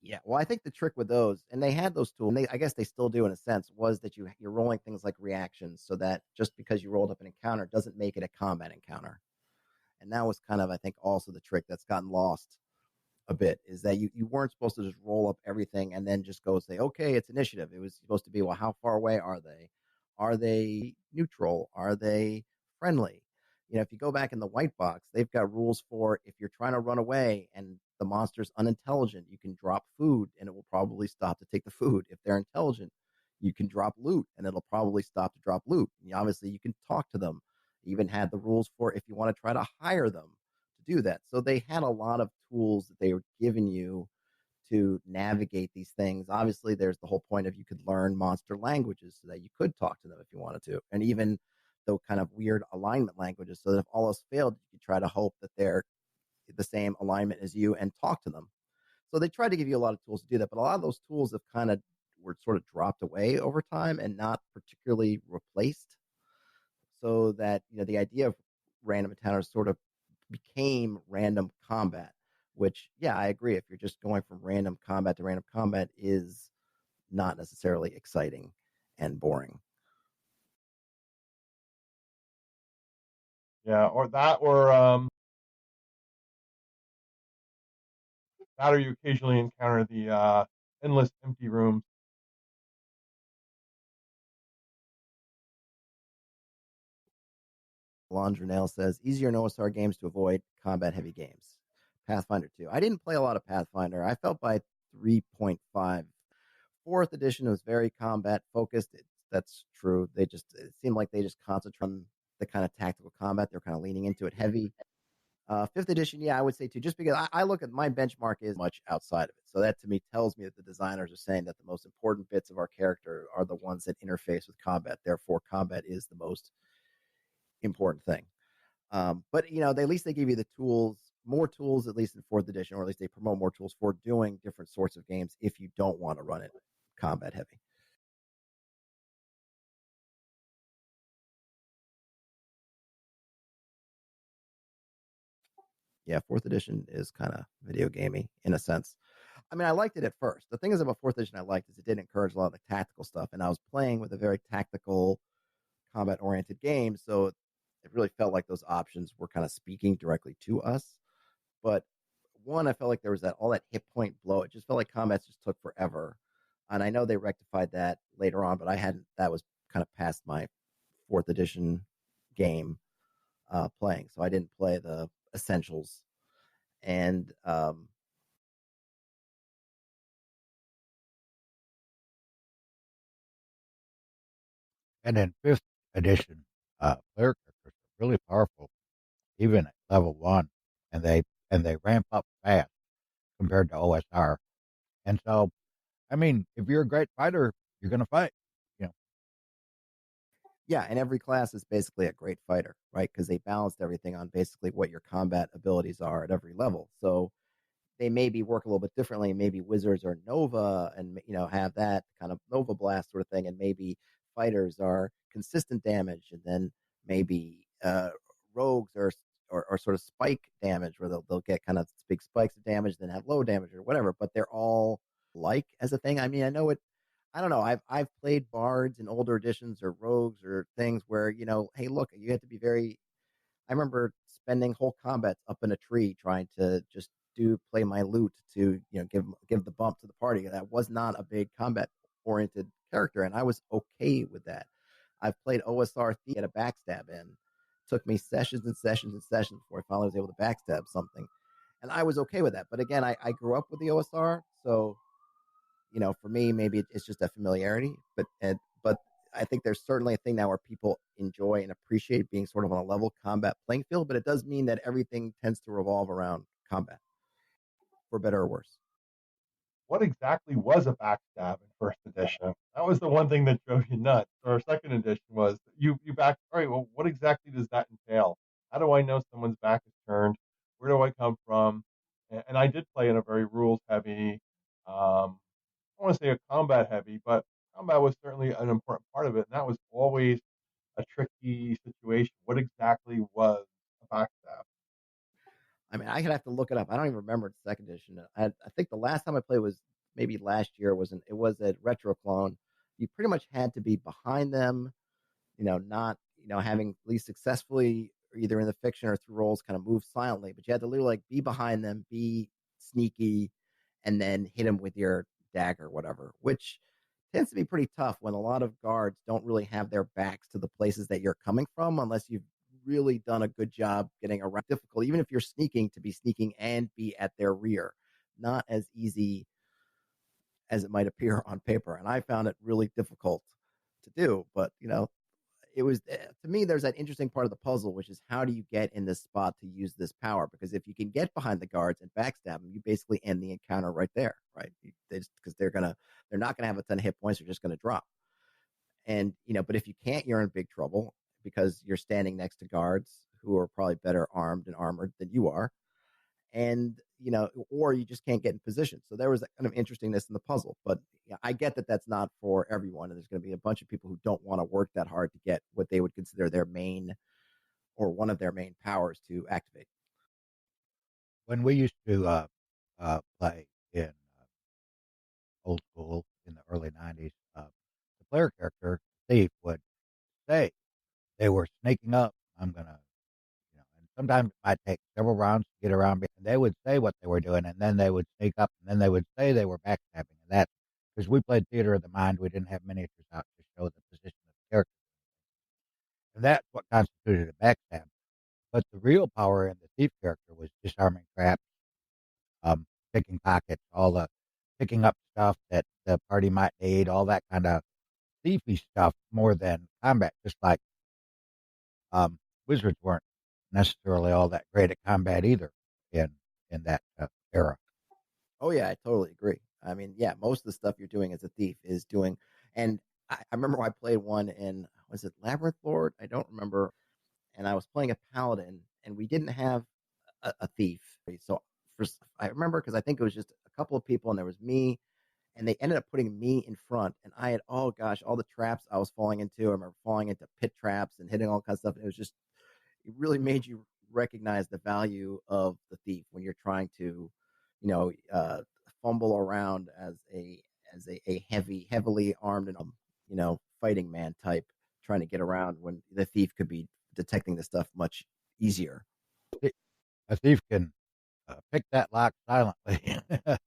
Yeah, well, I think the trick with those, and they had those tools, and I guess they still do in a sense, was that you're rolling things like reactions, so that just because you rolled up an encounter doesn't make it a combat encounter. And that was kind of, I think, also the trick that's gotten lost a bit, is that you weren't supposed to just roll up everything and then just go say, okay, it's initiative. It was supposed to be, well, how far away are they? Are they neutral? Are they friendly? If you go back in the white box, they've got rules for if you're trying to run away and the monster's unintelligent, you can drop food and it will probably stop to take the food. If they're intelligent, you can drop loot and it'll probably stop to drop loot. And obviously, you can talk to them. Even had the rules for if you want to try to hire them to do that. So they had a lot of tools that they were giving you to navigate these things. Obviously, there's the whole point of you could learn monster languages so that you could talk to them if you wanted to. And even though kind of weird alignment languages, so that if all else failed, you could try to hope that they're the same alignment as you and talk to them. So they tried to give you a lot of tools to do that, but a lot of those tools have kind of were sort of dropped away over time and not particularly replaced. So that, the idea of random encounters sort of became random combat, which, yeah, I agree. If you're just going from random combat to random combat, is not necessarily exciting and boring. Yeah, or that, or you occasionally encounter the endless empty rooms. Laundrinail says, easier in OSR games to avoid combat heavy games. Pathfinder 2. I didn't play a lot of Pathfinder. I felt by 3.5. Fourth edition was very combat focused. That's true. It seemed like they just concentrate on the kind of tactical combat. They're kind of leaning into it heavy. Fifth edition, yeah, I would say too, just because I look at my benchmark is much outside of it. So that to me tells me that the designers are saying that the most important bits of our character are the ones that interface with combat. Therefore, combat is the most important thing. But at least they give you the tools, more tools, at least in fourth edition, or at least they promote more tools for doing different sorts of games if you don't want to run it combat heavy. Yeah, fourth edition is kind of video gamey in a sense. I mean, I liked it at first. The thing is about fourth edition I liked is it did encourage a lot of the tactical stuff, and I was playing with a very tactical, combat-oriented game, so it really felt like those options were kind of speaking directly to us. But one, I felt like there was all that hit point blow. It just felt like combats just took forever, and I know they rectified that later on, but I hadn't. That was kind of past my fourth edition game playing, so I didn't play the essentials. And And in fifth edition, player characters are really powerful, even at level one, and they ramp up fast compared to OSR. And so, I mean, if you're a great fighter, you're going to fight. You know, yeah, and every class is basically a great fighter, right? Because they balanced everything on basically what your combat abilities are at every level. So they maybe work a little bit differently. Maybe wizards are Nova and, have that kind of Nova blast sort of thing. And maybe fighters are consistent damage. And then maybe rogues are sort of spike damage where they'll get kind of big spikes of damage, then have low damage or whatever. But they're all like as a thing. I mean, I know it. I don't know. I've played bards in older editions or rogues or things where, hey, look, you have to be very. I remember spending whole combats up in a tree trying to just play my lute to give the bump to the party. That was not a big combat oriented character, and I was okay with that. I've played OSR Thief at a backstab in. Took me sessions and sessions and sessions before I finally was able to backstab something, and I was okay with that. But again, I grew up with the OSR, so for me, maybe it's just a familiarity. But I think there's certainly a thing now where people enjoy and appreciate being sort of on a level combat playing field, but it does mean that everything tends to revolve around combat, for better or worse. What exactly was a backstab in first edition? That was the one thing that drove you nuts. Or second edition was you back. All right, well, what exactly does that entail? How do I know someone's back is turned? Where do I come from? And I did play in a very rules heavy. I don't want to say a combat heavy, but combat was certainly an important part of it, and that was always a tricky situation. What exactly was a backstab? I mean, I could have to look it up. I don't even remember the second edition. I think the last time I played was maybe last year. It was at Retro Clone. You pretty much had to be behind them, not having at least successfully either in the fiction or through roles kind of move silently. But you had to literally like be behind them, be sneaky, and then hit them with your dagger, whatever, which tends to be pretty tough when a lot of guards don't really have their backs to the places that you're coming from unless you've really done a good job getting around. Difficult, even if you're sneaking, to be sneaking and be at their rear. Not as easy as it might appear on paper. And I found it really difficult to do. But, it was, to me, there's that interesting part of the puzzle, which is how do you get in this spot to use this power? Because if you can get behind the guards and backstab them, you basically end the encounter right there, right? Because they're not gonna have a ton of hit points; they're just gonna drop. And but if you can't, you're in big trouble because you're standing next to guards who are probably better armed and armored than you are, and or you just can't get in position. So there was that kind of interestingness in the puzzle. But I get that that's not for everyone, and there's going to be a bunch of people who don't want to work that hard to get what they would consider their main or one of their main powers to activate. When we used to play in old school in the early 90s, the player character, Thief, would say they were sneaking up. I'm going to, and sometimes it might take several rounds to get around. And they would say what they were doing, and then they would sneak up, and then they would say they were backstabbing. And that, because we played Theater of the Mind, we didn't have miniatures out to show the position of the character. And that's what constituted a backstab. But the real power in the Thief character was disarming traps, picking pockets, all the picking up stuff that the party might need, all that kind of thiefy stuff more than combat. Just like wizards weren't necessarily all that great at combat either in that era. Oh yeah, I totally agree. I mean, yeah, most of the stuff you're doing as a thief is doing, and I remember I played one in, was it Labyrinth Lord? I don't remember. And I was playing a paladin, and we didn't have a thief. So I remember because I think it was just a couple of people, and there was me, and they ended up putting me in front. And I had, oh gosh, all the traps I was falling into. I remember falling into pit traps and hitting all kinds of stuff. And it really made you recognize the value of the thief when you're trying to, fumble around as a heavily armed and fighting man type, trying to get around when the thief could be detecting the stuff much easier. A thief can pick that lock silently. The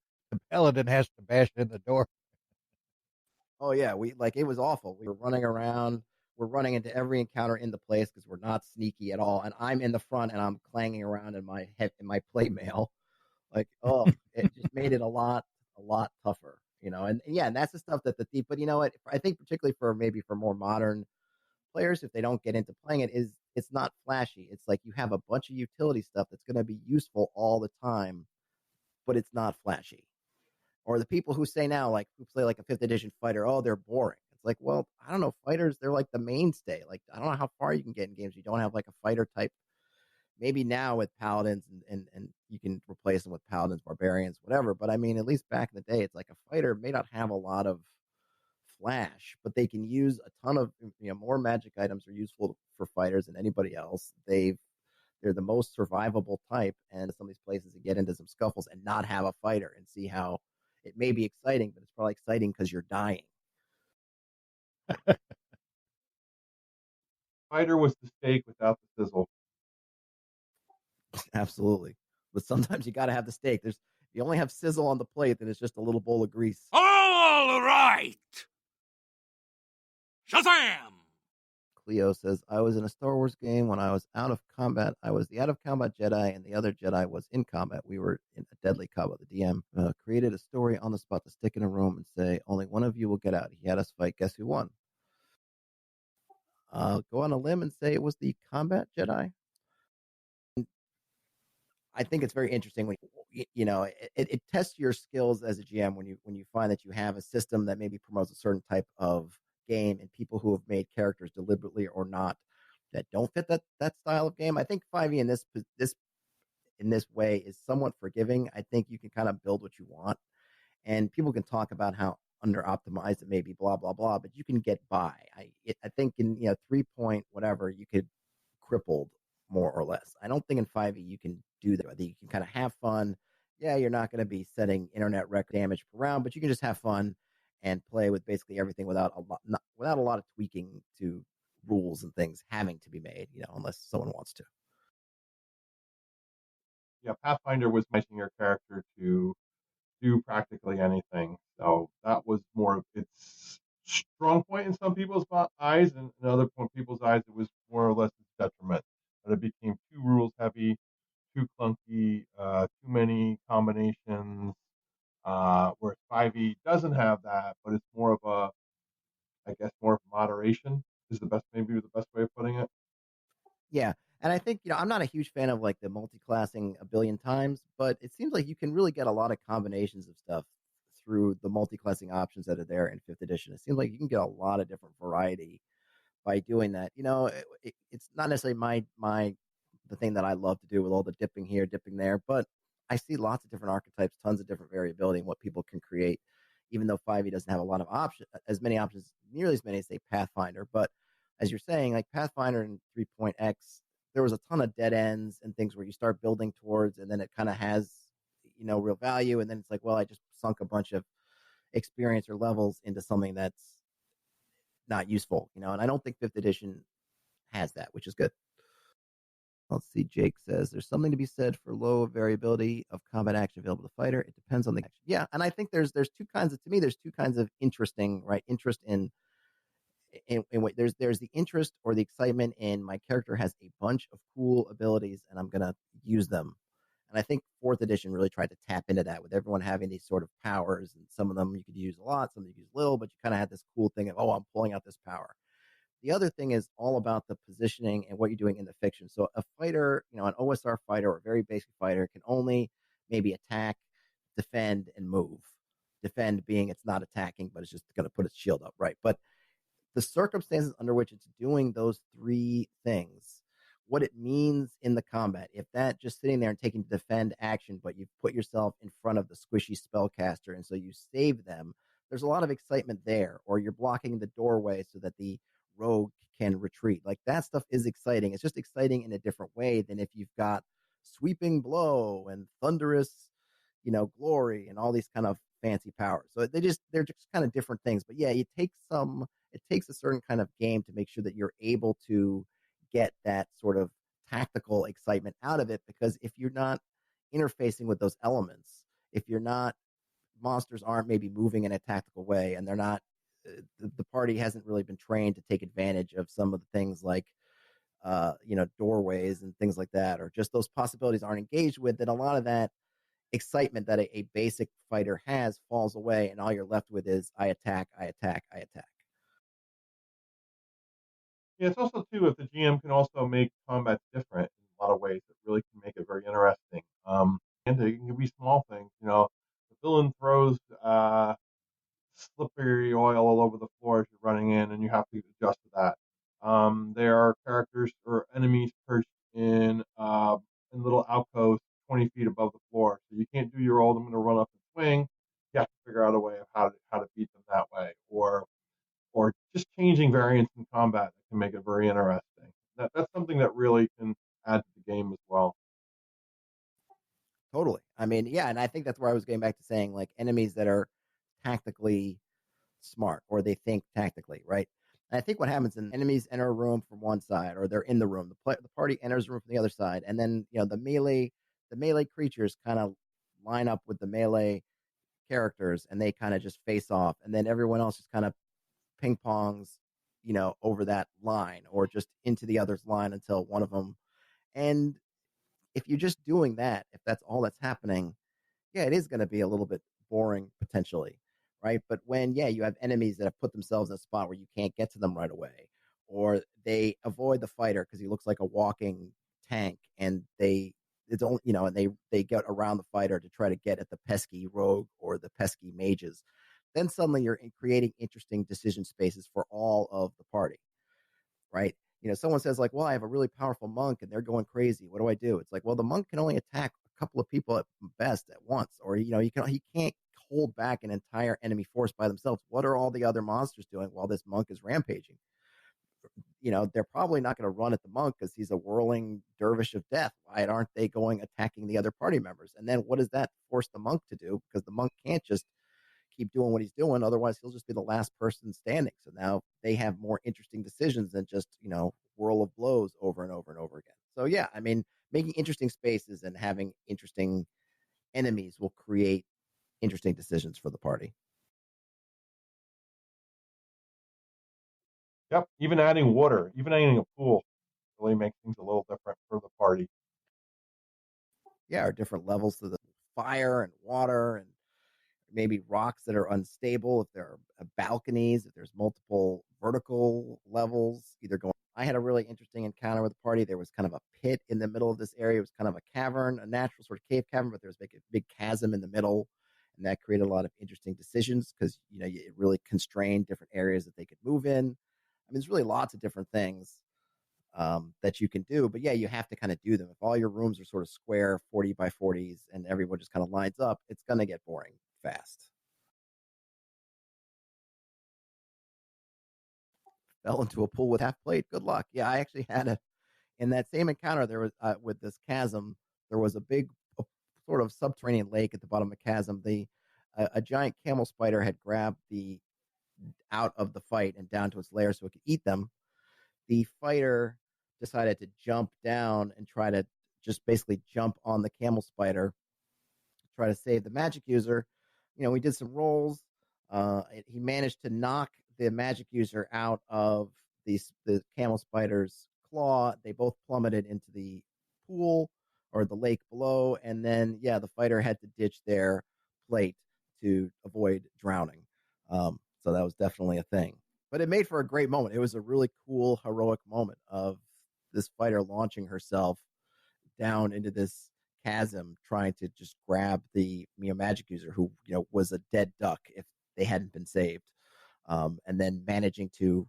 paladin has to bash in the door. Oh yeah, it was awful. We were running around. We're running into every encounter in the place because we're not sneaky at all. And I'm in the front and I'm clanging around in my plate mail. Like, oh, it just made it a lot tougher, and yeah, and that's the stuff that the thief, but you know what? I think particularly for more modern players, if they don't get into playing it's not flashy. It's like you have a bunch of utility stuff that's going to be useful all the time, but it's not flashy. Or the people who say now, like who play like a 5th edition fighter, oh, they're boring. It's like, well, I don't know, fighters, they're like the mainstay. Like, I don't know how far you can get in games. You don't have like a fighter type maybe now with paladins and you can replace them with paladins, barbarians, whatever. But I mean, at least back in the day, it's like a fighter may not have a lot of flash, but they can use a ton of more magic items are useful for fighters than anybody else. They're the most survivable type, and some of these places to get into some scuffles and not have a fighter and see how it may be exciting, but it's probably exciting because you're dying. Fighter was the steak without the sizzle. Absolutely. But sometimes you got to have the steak. If you only have sizzle on the plate, then it's just a little bowl of grease. All right. Shazam! Cleo says, I was in a Star Wars game when I was out of combat. I was the out of combat Jedi, and the other Jedi was in combat. We were in a deadly combat. The DM created a story on the spot to stick in a room and say, only one of you will get out. He had us fight. Guess who won? Go on a limb and say it was the combat Jedi. I think it's very interesting when it tests your skills as a GM when you find that you have a system that maybe promotes a certain type of game and people who have made characters deliberately or not that don't fit that style of game. I think 5e in this way is somewhat forgiving. I think you can kind of build what you want, and people can talk about how under optimized it may be, blah blah blah, but you can get by. I think in 3 point whatever you could crippled more or less. I don't think in 5e you can do that. I think you can kind of have fun. Yeah, you're not going to be setting internet record damage per round, but you can just have fun and play with basically everything without a lot of tweaking to rules and things having to be made, unless someone wants to. Yeah, Pathfinder was making your character to do practically anything. So that was more of its strong point in some people's eyes, and in other people's eyes, it was more or less its detriment. That it became too rules heavy, too clunky, too many combinations. Whereas 5e doesn't have that, but it's more of I guess, more of moderation is maybe the best way of putting it. Yeah. And I think, I'm not a huge fan of like the multi-classing a billion times, but it seems like you can really get a lot of combinations of stuff through the multi-classing options that are there in 5th edition. It seems like you can get a lot of different variety by doing that. It's not necessarily the thing that I love to do with all the dipping here, dipping there, but I see lots of different archetypes, tons of different variability in what people can create, even though 5e doesn't have a lot of options, nearly as many as say Pathfinder. But as you're saying, like Pathfinder and 3.x, there was a ton of dead ends and things where you start building towards, and then it kind of has, real value. And then it's like, well, I just sunk a bunch of experience or levels into something that's not useful, and I don't think 5th edition has that, which is good. Let's see. Jake says there's something to be said for low variability of combat action available to the fighter. It depends on the action. Yeah, and I think there's two kinds of interesting, right? Interest in what there's the interest or the excitement in my character has a bunch of cool abilities and I'm gonna use them. And I think 4th edition really tried to tap into that with everyone having these sort of powers, and some of them you could use a lot, some you could use little, but you kind of had this cool thing of, oh, I'm pulling out this power. The other thing is all about the positioning and what you're doing in the fiction. So a fighter, an OSR fighter or a very basic fighter can only maybe attack, defend, and move. Defend being it's not attacking, but it's just going to put its shield up, right? But the circumstances under which it's doing those 3 things, what it means in the combat, if that just sitting there and taking the defend action, but you've put yourself in front of the squishy spellcaster, and so you save them, there's a lot of excitement there. Or you're blocking the doorway so that the rogue can retreat. Like that stuff is exciting. It's just exciting in a different way than if you've got sweeping blow and thunderous, glory and all these kind of fancy powers. So they're just kind of different things. But yeah, it takes a certain kind of game to make sure that you're able to get that sort of tactical excitement out of it, because if you're not interfacing with those elements, if you're not monsters aren't maybe moving in a tactical way, and they're not the party hasn't really been trained to take advantage of some of the things like doorways and things like that, or just those possibilities aren't engaged with, then a lot of that excitement that a basic fighter has falls away, and all you're left with is I attack, I attack, I attack. Yeah, it's also too if the GM can also make combat different in a lot of ways, it really can make it very interesting. And it can be small things. The villain throws slippery oil all over the floor as you're running in, and you have to adjust to that. There are characters or enemies perched in in little alcoves 20 feet above the floor. So you can't do your old, I'm going to run up and swing. You have to figure out a way of how to beat them that way, or just changing variants in combat that can make it very interesting. That's something that really can add to the game as well. Totally. I mean, yeah, and I think that's where I was getting back to saying like enemies that are tactically smart or they think tactically, right? And I think what happens is enemies enter a room from one side or they're in the room. The party enters the room from the other side, and then the melee creatures kind of line up with the melee characters, and they kind of just face off, and then everyone else just kind of ping pongs, over that line or just into the other's line until one of them. And if you're just doing that, if that's all that's happening, yeah, it is going to be a little bit boring potentially, right? But when, yeah, you have enemies that have put themselves in a spot where you can't get to them right away, or they avoid the fighter because he looks like a walking tank, and it's only, and they get around the fighter to try to get at the pesky rogue or the pesky mages. Then suddenly you're creating interesting decision spaces for all of the party, right? Someone says like, well, I have a really powerful monk and they're going crazy. What do I do? It's like, well, the monk can only attack a couple of people at best at once, or he can't hold back an entire enemy force by themselves. What are all the other monsters doing while this monk is rampaging? They're probably not going to run at the monk because he's a whirling dervish of death. Why aren't they going attacking the other party members? And then what does that force the monk to do? Because the monk can't just keep doing what he's doing. Otherwise, he'll just be the last person standing. So now they have more interesting decisions than just, whirl of blows over and over and over again. So, yeah, I mean, making interesting spaces and having interesting enemies will create interesting decisions for the party. Yep, even adding water, even adding a pool really makes things a little different for the party. Yeah, or different levels to the fire and water, and maybe rocks that are unstable, if there are balconies, if there's multiple vertical levels, either going. I had a really interesting encounter with the party. There was kind of a pit in the middle of this area. It was kind of a cavern, a natural sort of cave cavern, but there was a big chasm in the middle. And that created a lot of interesting decisions because, it really constrained different areas that they could move in. I mean, there's really lots of different things that you can do. But yeah, you have to kind of do them. If all your rooms are sort of square 40 by 40s and everyone just kind of lines up, it's going to get boring fast. Fell into a pool with half plate. Good luck. Yeah, I actually had in that same encounter. There was with this chasm. There was a big sort of subterranean lake at the bottom of the chasm. A giant camel spider had grabbed the out of the fight and down to its lair so it could eat them. The fighter decided to jump down and try to just basically jump on the camel spider, try to save the magic user. We did some rolls. He managed to knock the magic user out of the camel spider's claw. They both plummeted into the pool or the lake below, and then the fighter had to ditch their plate to avoid drowning. So that was definitely a thing. But it made for a great moment. It was a really cool, heroic moment of this fighter launching herself down into this chasm, trying to just grab the magic user who was a dead duck if they hadn't been saved, and then managing to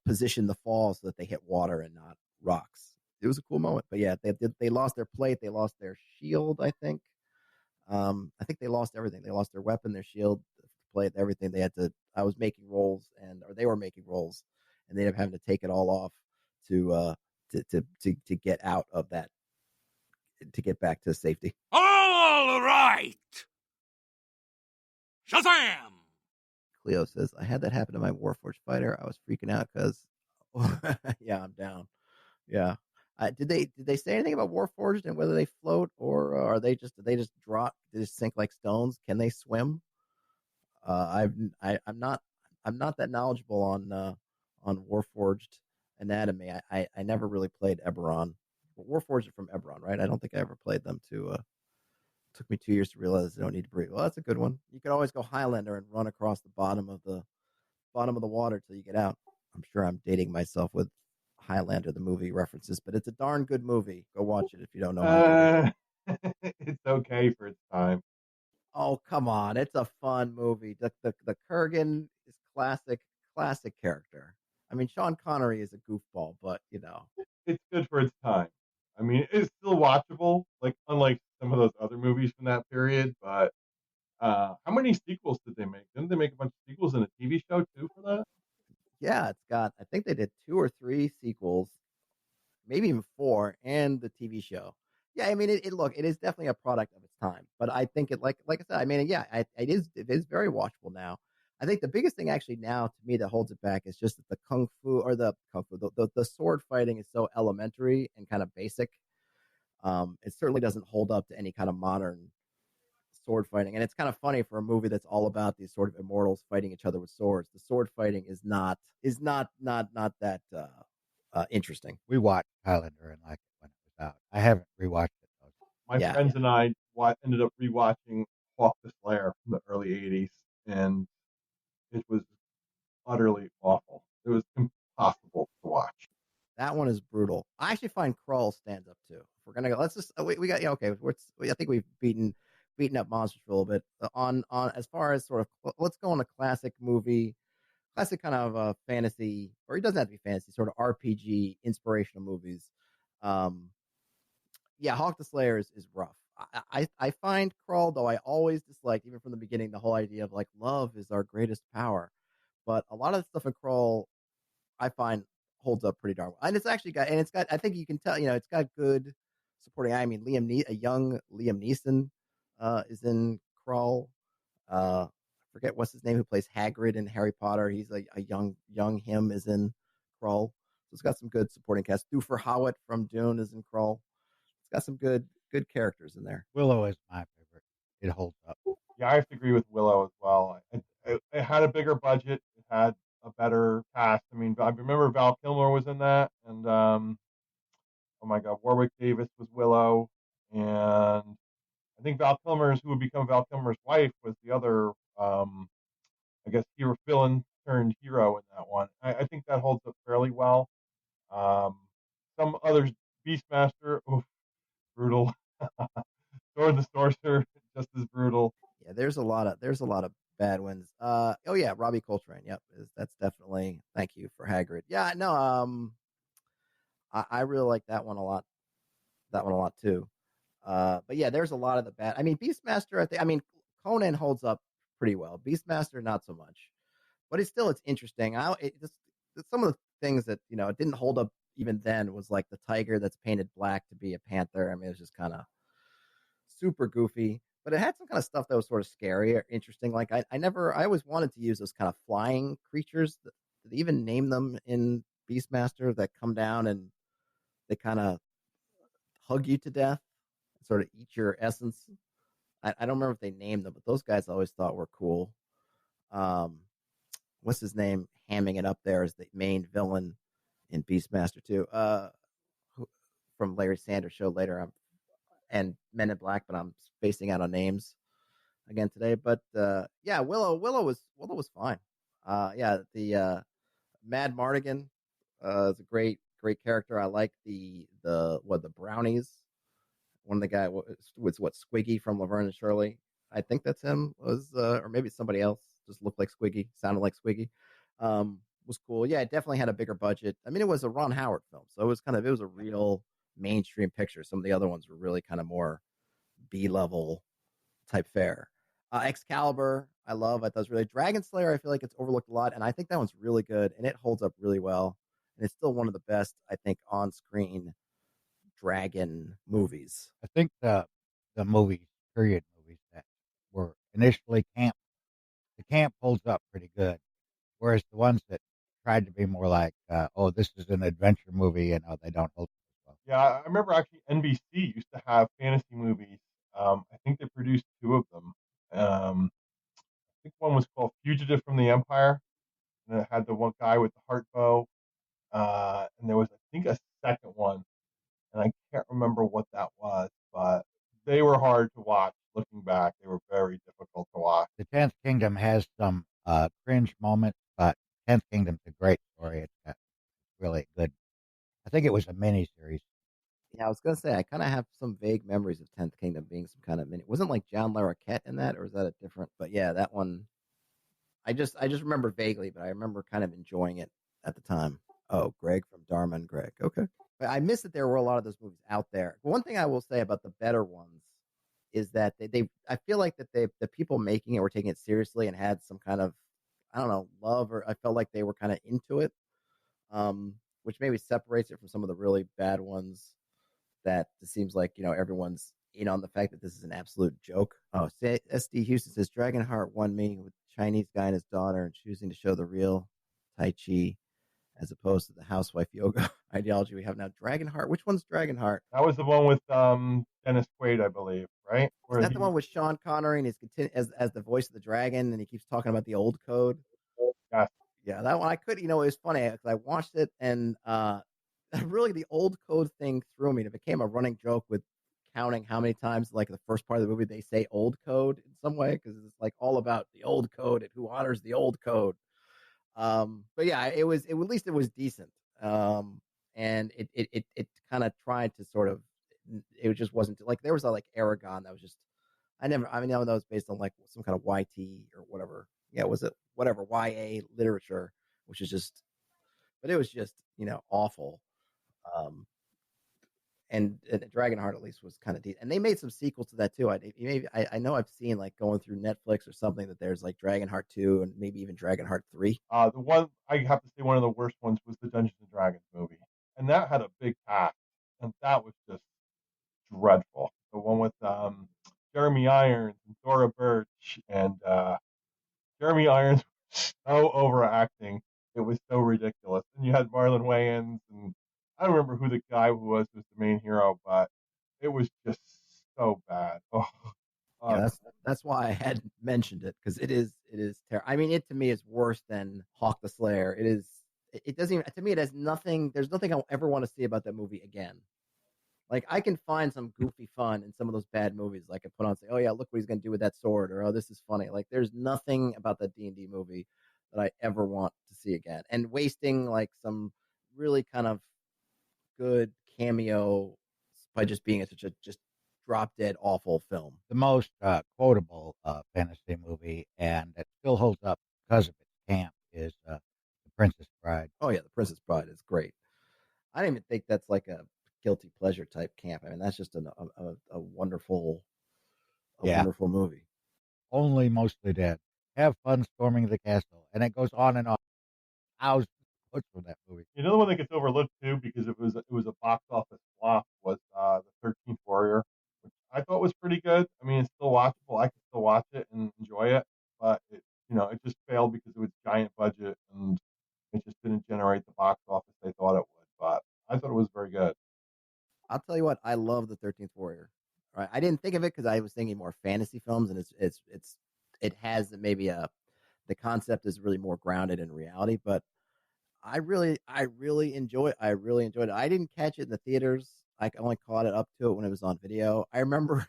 position the fall so that they hit water and not rocks. It was a cool moment. But yeah, they lost their plate, they lost their shield. I think they lost everything. They lost their weapon, their shield, plate, everything. They had to. I was making rolls, or they were making rolls, and they ended up having to take it all off to get out of that, to get back to safety. All right. Shazam! Cleo says, I had that happen to my Warforged fighter. I was freaking out because, yeah, I'm down. Yeah. Did they say anything about Warforged and whether they float or are they just drop? They just sink like stones? Can they swim? I'm not that knowledgeable on Warforged anatomy. I never really played Eberron. Warforged are from Eberron, right? I don't think I ever played them. Took me 2 years to realize they don't need to breathe. Well, that's a good one. You could always go Highlander and run across the bottom of the water till you get out. I'm sure I'm dating myself with Highlander, the movie references, but it's a darn good movie. Go watch it if you don't know Highlander. It's okay for its time. Oh, come on. It's a fun movie. The Kurgan is classic character. I mean, Sean Connery is a goofball, but It's good for its time. I mean, it's still watchable, like unlike some of those other movies from that period. But how many sequels did they make? Didn't they make a bunch of sequels in a TV show too for that? Yeah, it's got. I think they did 2 or 3 sequels, maybe even 4, and the TV show. Yeah, I mean, it is definitely a product of its time, but I think like I said, I mean, yeah, it is very watchable now. I think the biggest thing actually now to me that holds it back is just that the the sword fighting is so elementary and kind of basic. It certainly doesn't hold up to any kind of modern sword fighting, and it's kind of funny for a movie that's all about these sort of immortals fighting each other with swords. The sword fighting is not that interesting. We watched Highlander and liked it when it was out. I haven't rewatched it though. My Yeah, friends and I ended up rewatching Hawk the Slayer from the early '80s, and it was utterly awful. It was impossible to watch. that one is brutal. I actually find Crawl stands up too. If we're gonna go, let's just we got yeah, okay. I think we've beaten up monsters for a little bit. On as far as sort of let's go on a classic movie, classic kind of fantasy, or it doesn't have to be fantasy, sort of RPG inspirational movies. Um, yeah, Hawk the Slayer is rough. I find Crawl, though I always disliked, even from the beginning, the whole idea of like love is our greatest power. But a lot of the stuff in Crawl I find holds up pretty darn well. And it's got I think you can tell, it's got good supporting. I mean, a young Liam Neeson is in Crawl. I forget what's his name who plays Hagrid in Harry Potter. He's a young him is in Crawl. So it's got some good supporting cast. Doofer Howitt from Dune is in Crawl. It's got some good characters in there. Willow is my favorite. It holds up. Yeah, I have to agree with Willow as well. It had a bigger budget. It had a better cast. I mean, I remember Val Kilmer was in that, and oh my God, Warwick Davis was Willow, and I think Val Kilmer's who would become Val Kilmer's wife was the other, I guess, hero villain turned hero in that one. I think that holds up fairly well. Um, some others, Beastmaster, oof, brutal. Sword the Sorcerer, just as brutal. Yeah, there's a lot of bad ones. Oh yeah, Robbie Coltrane. Yep, that's definitely. Thank you for Hagrid. Yeah, no, I really like that one a lot. That one a lot too. But yeah, there's a lot of the bad. I mean, Beastmaster. I mean, Conan holds up pretty well. Beastmaster, not so much. But it's interesting. Some of the things that it didn't hold up even then was like the tiger that's painted black to be a panther. I mean, it was just kind of super goofy, but it had some kind of stuff that was sort of scary or interesting. Like I always wanted to use those kind of flying creatures. That even name them in Beastmaster that come down and they kind of hug you to death, sort of eat your essence. I don't remember if they named them, but those guys I always thought were cool. Um, what's his name? Hamming it up there as the main villain in Beastmaster 2. From Larry Sanders show later. And Men in Black, but I'm spacing out on names again today. But yeah, Willow was fine. Yeah, the Mad Mardigan is a great character. I like the brownies. One of the guy was what Squiggy from Laverne and Shirley. I think that's him. Was or maybe somebody else. Just looked like Squiggy, sounded like Squiggy. Was cool. Yeah, it definitely had a bigger budget. I mean, it was a Ron Howard film, so it was a real mainstream picture. Some of the other ones were really kind of more B-level type fare. Excalibur, I love. I thought it was really Dragon Slayer. I feel like it's overlooked a lot, and I think that one's really good, and it holds up really well. And it's still one of the best, I think, on-screen dragon movies. I think the movies, period movies that were initially the camp holds up pretty good, whereas the ones that tried to be more like, oh, this is an adventure movie, they don't hold up as well. Yeah, I remember actually NBC used to have fantasy movies. I think they produced 2 of them. I think one was called Fugitive from the Empire, and it had the one guy with the heart bow. And there was, I think, a second one, and I can't remember what that was, but they were hard to watch. Looking back, they were very difficult to watch. The Tenth Kingdom has some cringe moments, but Tenth Kingdom's a great story. It's really good. I think it was a mini series. Yeah, I was gonna say I kind of have some vague memories of Tenth Kingdom being some kind of mini. Wasn't like John Larroquette in that, or is that a different? But yeah, that one. I just remember vaguely, but I remember kind of enjoying it at the time. Oh, Greg from Dharma and Greg. Okay. But I miss that there were a lot of those movies out there. But one thing I will say about the better ones is that they I feel like that the people making it were taking it seriously and had some kind of, I don't know, love, or I felt like they were kind of into it, which maybe separates it from some of the really bad ones that it seems like, everyone's in on the fact that this is an absolute joke. Oh, SD Houston says Dragonheart won me with Chinese guy and his daughter and choosing to show the real Tai Chi as opposed to the housewife yoga ideology we have now. Dragonheart, which one's Dragonheart? That was the one with Dennis Quaid, I believe, right? Is that the one with Sean Connery and he's as the voice of the dragon and he keeps talking about the old code? Yes. Yeah, that one I could. It was funny because I watched it and really the old code thing threw me. It became a running joke with counting how many times, like the first part of the movie, they say old code in some way because it's like all about the old code and who honors the old code. But yeah, it was. At least it was decent. And it kind of tried to sort of. It just wasn't like there was a like Aragon that was just. I know that was based on like some kind of YT or whatever. Yeah, was it whatever YA literature, which is just. But it was just awful. Um, and Dragonheart at least was kind of decent. And they made some sequels to that too. I know I've seen like going through Netflix or something that there's like Dragonheart 2 and maybe even Dragonheart 3. The one I have to say one of the worst ones was the Dungeons and Dragons movie, and that had a big cast, and that was just dreadful. The one with Jeremy Irons and Thora Birch, and Jeremy Irons was so overacting. It was so ridiculous. And you had Marlon Wayans, and I don't remember who the guy who was the main hero, but it was just so bad. Oh, Yeah, that's why I had mentioned it because it is terrible. I mean, it to me is worse than Hawk the Slayer. It is. It doesn't even to me. It has nothing. There's nothing I'll ever want to see about that movie again. Like I can find some goofy fun in some of those bad movies. Like I put on, say, oh yeah, look what he's going to do with that sword, or oh this is funny. Like there's nothing about that D&D movie that I ever want to see again. And wasting like some really kind of good cameo by just being such a just drop dead awful film. The most quotable fantasy movie, and it still holds up because of its camp, is The Princess Bride. Oh yeah, The Princess Bride is great. I don't even think that's like a guilty pleasure type camp. I mean, that's just a wonderful, wonderful movie. Only Mostly Dead. Have fun storming the castle, and it goes on and on. Thousands of quotes from that movie. Another one that gets overlooked too because it was a box office flop was the 13th Warrior, which I thought was pretty good. I mean, it's still watchable. I can still watch it and enjoy it, but it just failed because it was giant budget and it just didn't generate the box office they thought it would. But I thought it was very good. I'll tell you what, I love the 13th Warrior. Right, I didn't think of it because I was thinking more fantasy films, and it has maybe the concept is really more grounded in reality, but I really enjoyed it. I didn't catch it in the theaters. I only caught it up to it when it was on video. I remember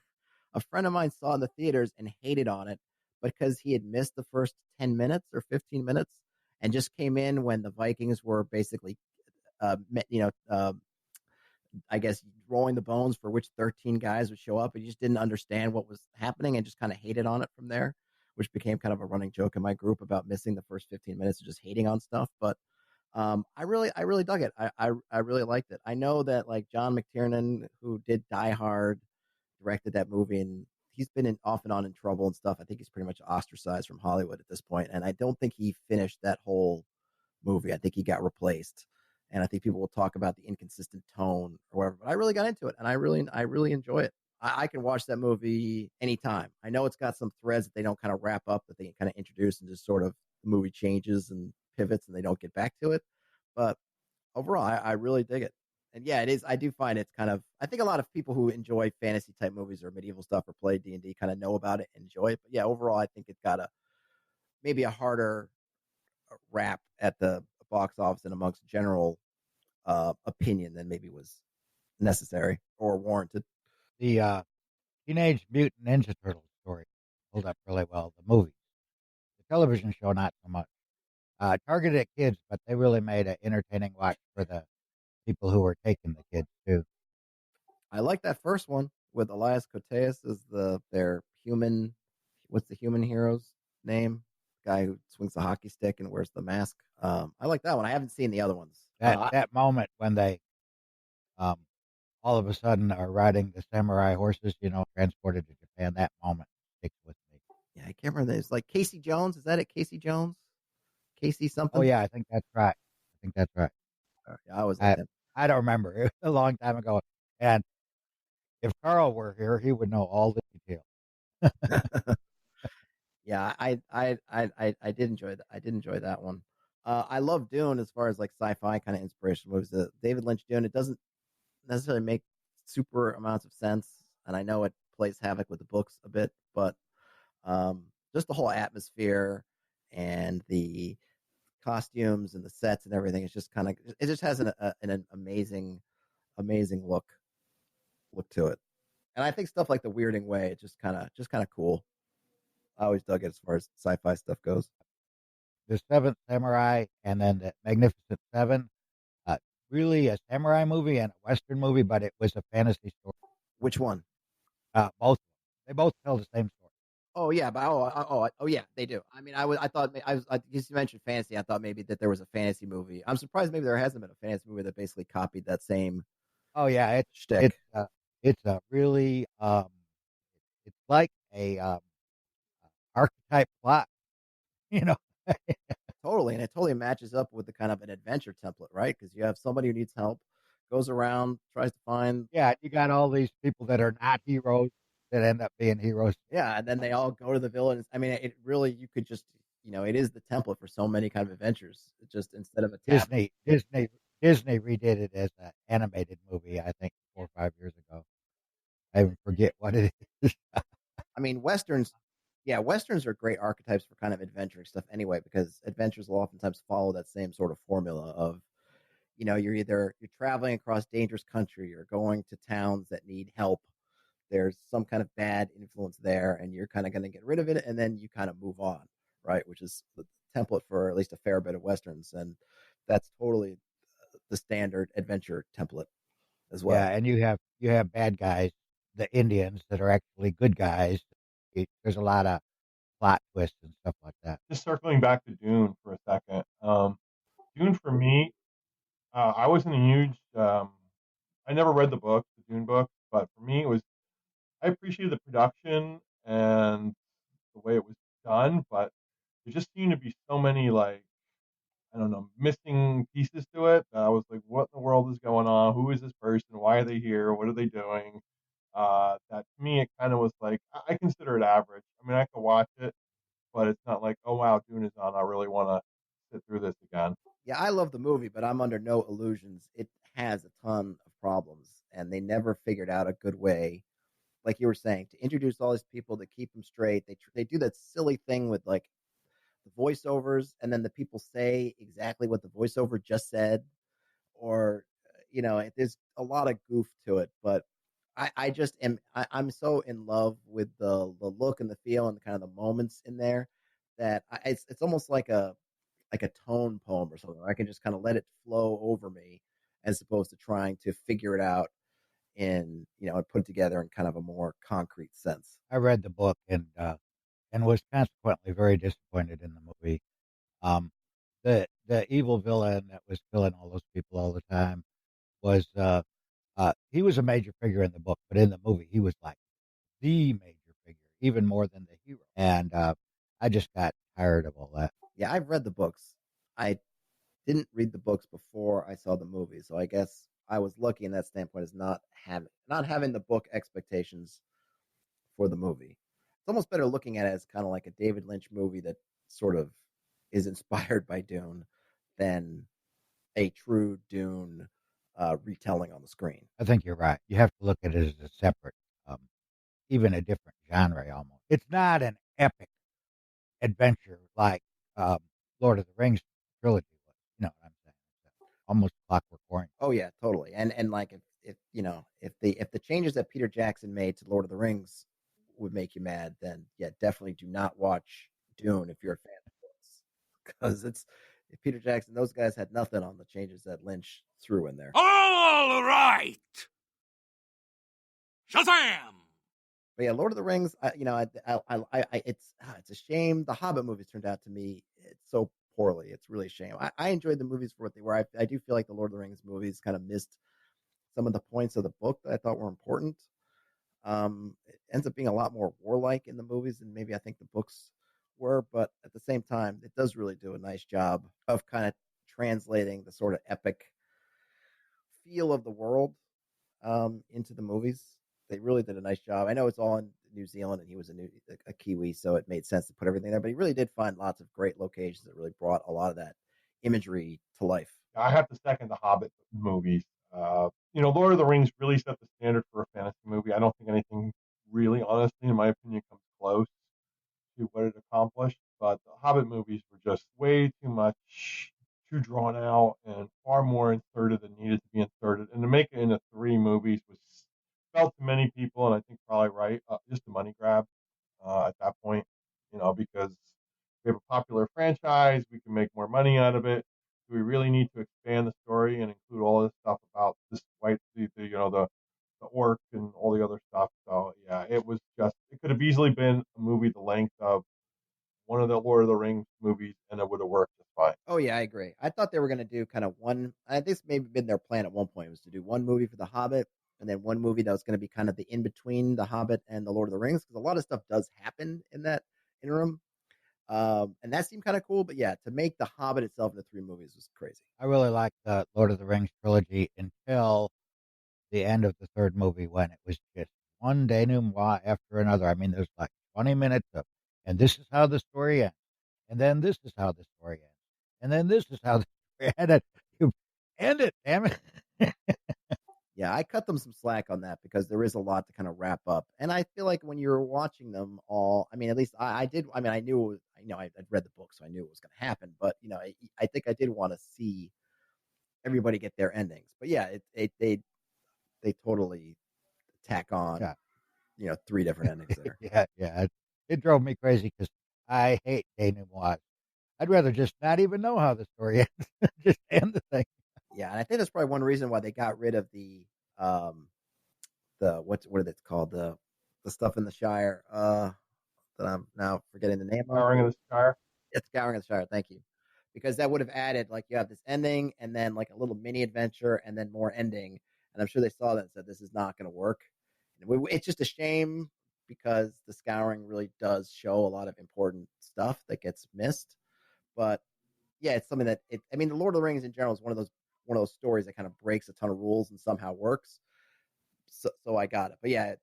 a friend of mine saw it in the theaters and hated on it because he had missed the first 10 minutes or 15 minutes and just came in when the Vikings were basically, I guess, rolling the bones for which 13 guys would show up. And he just didn't understand what was happening and just kind of hated on it from there, which became kind of a running joke in my group about missing the first 15 minutes and just hating on stuff. But I really dug it. I really liked it. I know that like John McTiernan, who did Die Hard, directed that movie, and he's been off and on in trouble and stuff. I think he's pretty much ostracized from Hollywood at this point, and I don't think he finished that whole movie. I think he got replaced, and I think people will talk about the inconsistent tone or whatever. But I really got into it, and I really enjoy it. I can watch that movie anytime. I know it's got some threads that they don't kind of wrap up, that they kind of introduce and just sort of the movie changes and pivots and they don't get back to it. But overall, I really dig it. And yeah, it is. I do find it's kind of. I think a lot of people who enjoy fantasy type movies or medieval stuff or play D&D kind of know about it, and enjoy it. But yeah, overall, I think it's got maybe a harder rap at the box office and amongst general opinion than maybe was necessary or warranted. The Teenage Mutant Ninja Turtles story hold up really well. The movies, the television show, not so much. Targeted at kids, but they really made an entertaining watch for the people who were taking the kids too. I like that first one with Elias Koteas as their human. What's the human hero's name? Guy who swings the hockey stick and wears the mask. I like that one. I haven't seen the other ones. That moment when they um, all of a sudden are riding the samurai horses, transported to Japan. That moment sticks with me. Yeah, I can't remember. It's like Casey Jones. Is that it? Casey Jones? Casey Oh something? yeah, I think that's right. I think that's right. Yeah, I always like I him. I don't remember. It was a long time ago. And if Carl were here, he would know all the details. Yeah, I did enjoy that. I did enjoy that one. I love Dune as far as like sci-fi kind of inspiration movies. The David Lynch Dune. It doesn't necessarily make super amounts of sense, and I know it plays havoc with the books a bit, but just the whole atmosphere and the costumes and the sets and everything. It's just kind of it just has an amazing look to it. And I think stuff like the weirding way, it's just kind of cool. I always dug it as far as sci-fi stuff goes. The Seventh Samurai and then the Magnificent Seven. Uh, Really a samurai movie and a Western movie, but it was a fantasy story. Which one? Both of them. They both tell the same story. Oh yeah, but oh yeah, they do. I mean, I thought I guess you mentioned fantasy. I thought maybe that there was a fantasy movie. I'm surprised maybe there hasn't been a fantasy movie that basically copied that same Oh yeah, shtick. it's a really it's like a archetype plot, you know. Totally, and it totally matches up with the kind of an adventure template, right? Because you have somebody who needs help, goes around, tries to find, Yeah, you got all these people that are not heroes that end up being heroes. yeah, and then they all go to the villains. I mean, it really you could just, it is the template for so many kind of adventures. It just instead of a tab. Disney redid it as an animated movie, I think 4 or 5 years ago. I even forget what it is. I mean, westerns, yeah, westerns are great archetypes for kind of adventure stuff anyway, because adventures will oftentimes follow that same sort of formula of, you're traveling across dangerous country, you're going to towns that need help. There's some kind of bad influence there, and you're kind of going to get rid of it, and then you kind of move on, right? Which is the template for at least a fair bit of westerns, and that's totally the standard adventure template as well. Yeah, and you have bad guys, the Indians that are actually good guys. There's a lot of plot twists and stuff like that. Just circling back to Dune for a second. Dune for me, I wasn't a huge. I never read the book, the Dune book, but for me, it was. I appreciated the production and the way it was done, but there just seemed to be so many like I don't know missing pieces to it. That I was like, what in the world is going on? Who is this person? Why are they here? What are they doing? That to me, it kind of was like I consider it average. I mean, I could watch it, but it's not like, oh wow, Dune is on. I really want to sit through this again. Yeah, I love the movie, but I'm under no illusions. It has a ton of problems, and they never figured out a good way, like you were saying, to introduce all these people to keep them straight. They do that silly thing with like the voiceovers, and then the people say exactly what the voiceover just said, or there's a lot of goof to it. But I just am I'm so in love with the look and the feel and kind of the moments in there that it's almost like a tone poem or something. I can just kind of let it flow over me as opposed to trying to figure it out and put it together in kind of a more concrete sense. I read the book and was consequently very disappointed in the movie. Um, the evil villain that was killing all those people all the time was he was a major figure in the book, but in the movie he was like the major figure, even more than the hero. And I just got tired of all that. Yeah, I've read the books. I didn't read the books before I saw the movie, so I guess I was lucky in that standpoint as not having the book expectations for the movie. It's almost better looking at it as kind of like a David Lynch movie that sort of is inspired by Dune than a true Dune retelling on the screen. I think you're right. You have to look at it as a separate, um, even a different genre almost. It's not an epic adventure like um, Lord of the Rings trilogy was. You know what I'm saying? It's almost Clockwork Orange. Oh yeah, totally. And like if the changes that Peter Jackson made to Lord of the Rings would make you mad, then yeah, definitely do not watch Dune if you're a fan of books, because it's if Peter Jackson, those guys had nothing on the changes that Lynch threw in there. All right. Shazam! But yeah, Lord of the Rings, it's a shame the Hobbit movies turned out to me it's so poorly. It's really a shame. I enjoyed the movies for what they were. I do feel like the Lord of the Rings movies kind of missed some of the points of the book that I thought were important. It ends up being a lot more warlike in the movies than maybe I think the books were, but at the same time, it does really do a nice job of kind of translating the sort of epic feel of the world into the movies. They really did a nice job. I know it's all in New Zealand, and he was a Kiwi, so it made sense to put everything there. But he really did find lots of great locations that really brought a lot of that imagery to life. I have to second the Hobbit movies. Lord of the Rings really set the standard for a fantasy movie. I don't think anything really, honestly, in my opinion, comes close to what it accomplished. But the Hobbit movies were just way too much, too drawn out, and far more inserted than needed to be inserted. And to make it into 3 movies was felt to many people, and I think probably right, just a money grab at that point. Because we have a popular franchise, we can make more money out of it. Do we really need to expand the story and include all this stuff about this the orc and all the other stuff? So yeah, it could have easily been a movie the length of one of the Lord of the Rings movies, and it would have worked just fine. Oh yeah, I agree. I thought they were going to do kind of one. I think maybe been their plan at one point was to do one movie for The Hobbit, and then one movie that was going to be kind of the in between The Hobbit and The Lord of the Rings, because a lot of stuff does happen in that interim. And that seemed kind of cool, but yeah, to make The Hobbit itself into 3 movies was crazy. I really liked the Lord of the Rings trilogy until the end of the third movie when it was just one denouement after another. I mean, there's like 20 minutes of, and this is how the story ends, and then this is how the story ends, and then this is how the story ended. You end it, damn it. Yeah, I cut them some slack on that because there is a lot to kind of wrap up. And I feel like when you're watching them all, I mean, at least I did. I mean, I knew it was, I'd read the book, so I knew it was going to happen. But, I think I did want to see everybody get their endings. But yeah, they totally tack on, Yeah. 3 different endings there. Yeah. It drove me crazy because I hate denouements. I'd rather just not even know how the story ends, just end the thing. Yeah, and I think that's probably one reason why they got rid of the what is it called, the stuff in the Shire that I'm now forgetting the name of. Scouring of the Shire. It's Scouring of the Shire. Thank you, because that would have added, like, you have this ending and then like a little mini adventure and then more ending. And I'm sure they saw that and said this is not going to work. And it's just a shame because the Scouring really does show a lot of important stuff that gets missed. But yeah, it's something that I mean, the Lord of the Rings in general is one of those stories that kind of breaks a ton of rules and somehow works. So I got it. But yeah,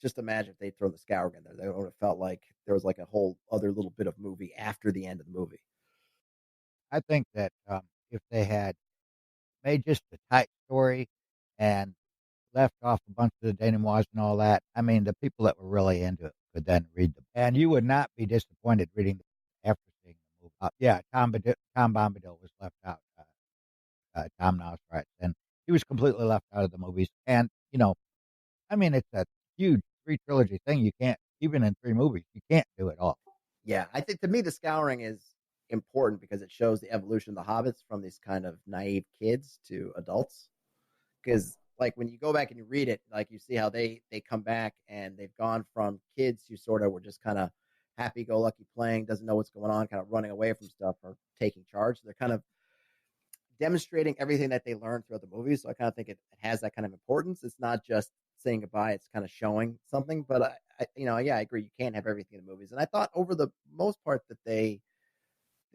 just imagine if they'd thrown the Scouring in there. They would have felt like there was like a whole other little bit of movie after the end of the movie. I think that if they had made just a tight story and left off a bunch of the denouements and all that, I mean, the people that were really into it could then read them. And you would not be disappointed reading them after seeing the movie. Tom Bombadil was left out. Tom Knauss writes, and he was completely left out of the movies. And, I mean, it's a huge 3 trilogy thing. You can't, even in 3 movies, you can't do it all. Yeah, I think to me the Scouring is important because it shows the evolution of the hobbits from these kind of naive kids to adults. Because like when you go back and you read it, like you see how they come back and they've gone from kids who sort of were just kind of happy-go-lucky playing, doesn't know what's going on, kind of running away from stuff or taking charge. They're kind of demonstrating everything that they learned throughout the movie. So I kind of think it has that kind of importance. It's not just saying goodbye; it's kind of showing something. But I agree. You can't have everything in the movies. And I thought over the most part that they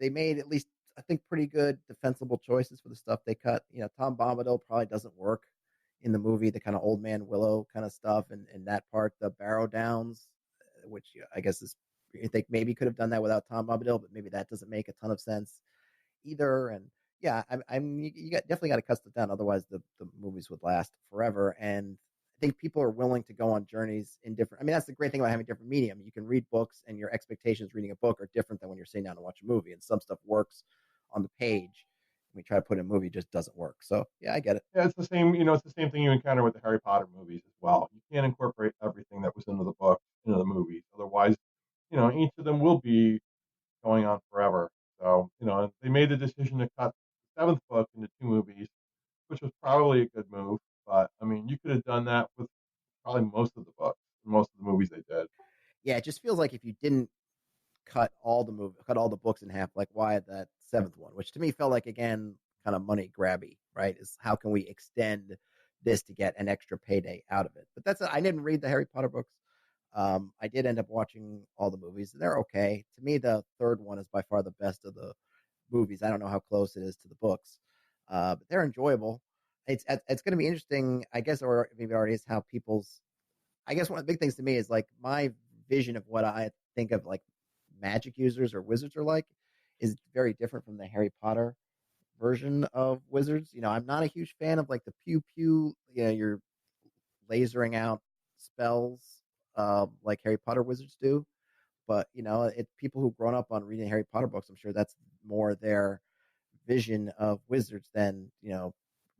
made at least, I think, pretty good defensible choices for the stuff they cut. Tom Bombadil probably doesn't work in the movie. The kind of old man Willow kind of stuff, and that part, the Barrow Downs, which I guess is, I think maybe could have done that without Tom Bombadil, but maybe that doesn't make a ton of sense either. And yeah, definitely got to cut stuff down. Otherwise, the movies would last forever. And I think people are willing to go on journeys in different. I mean, that's the great thing about having different medium. You can read books, and your expectations reading a book are different than when you're sitting down to watch a movie. And some stuff works on the page. When we try to put in a movie, it just doesn't work. So yeah, I get it. Yeah, it's the same. It's the same thing you encounter with the Harry Potter movies as well. You can't incorporate everything that was into the book into the movies. Otherwise, each of them will be going on forever. So, they made the decision to cut the 7th book into 2 movies, which was probably a good move. But I mean, you could have done that with probably most of the books, most of the movies they did. Yeah, it just feels like if you didn't cut all the books in half, like why that 7th one, which to me felt like, again, kind of money grabby, right? Is how can we extend this to get an extra payday out of it. But I didn't read the Harry Potter books. I did end up watching all the movies. They're okay. To me, the third one is by far the best of the movies. I don't know how close it is to the books, but they're enjoyable. It's going to be interesting, I guess, or maybe it already is, how people's. I guess one of the big things to me is like my vision of what I think of like magic users or wizards are like is very different from the Harry Potter version of wizards. I'm not a huge fan of like the pew pew. You're lasering out spells like Harry Potter wizards do. But it's people who've grown up on reading Harry Potter books. I'm sure that's more their vision of wizards than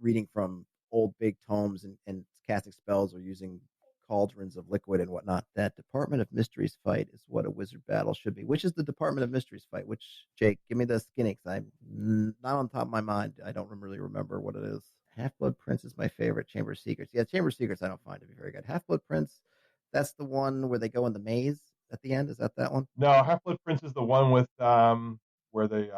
reading from old big tomes and casting spells or using cauldrons of liquid and whatnot. That Department of Mysteries fight is what a wizard battle should be. Which is the Department of Mysteries fight? Which, Jake, give me the skinny, because I'm not on top of my mind. I don't really remember what it is. Half-Blood Prince is my favorite. Chamber of Secrets. Yeah, Chamber of Secrets I don't find to be very good. Half-Blood Prince, that's the one where they go in the maze at the end. Is that one? No, Half-Blood Prince is the one with where they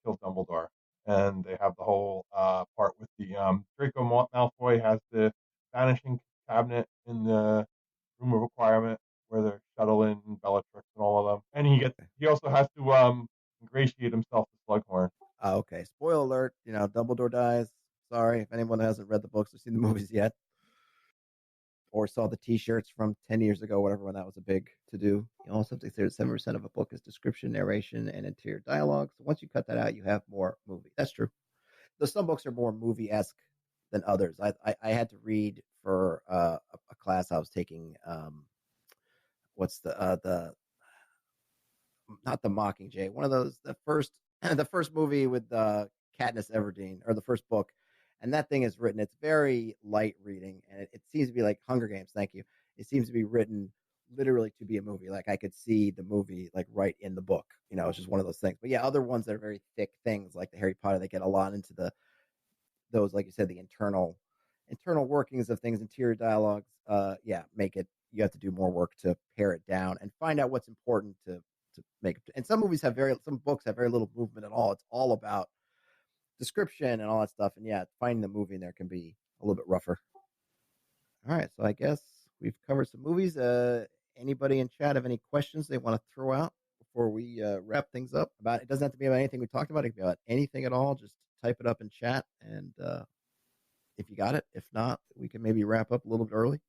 kill Dumbledore, and they have the whole part with the Draco Malfoy has the vanishing cabinet in the room of requirement where they're shuttling Bellatrix and all of them, and he also has to ingratiate himself to Slughorn. Oh, okay. Spoiler alert, Dumbledore dies. Sorry if anyone hasn't read the books or seen the movies yet, or saw the T-shirts from 10 years ago, whatever, when that was a big to-do. You also have to consider 7% of a book is description, narration, and interior dialogue. So once you cut that out, you have more movie. That's true. Though some books are more movie-esque than others. I had to read for a class I was taking. What's the not the Mockingjay? One of those, the first movie with Katniss Everdeen, or the first book. And that thing is written, it's very light reading, and it seems to be like Hunger Games. Thank you. It seems to be written literally to be a movie. Like I could see the movie like right in the book. It's just one of those things. But yeah, other ones that are very thick things like the Harry Potter, they get a lot into those, like you said, the internal workings of things, interior dialogues. Make it. You have to do more work to pare it down and find out what's important to make it. And some books have very little movement at all. It's all about description and all that stuff. And yeah, finding the movie in there can be a little bit rougher. All right, so I guess we've covered some movies. Anybody in chat have any questions they want to throw out before we wrap things up? It doesn't have to be about anything we talked about. It can be about anything at all. Just type it up in chat, and if you got it. If not, we can maybe wrap up a little bit early.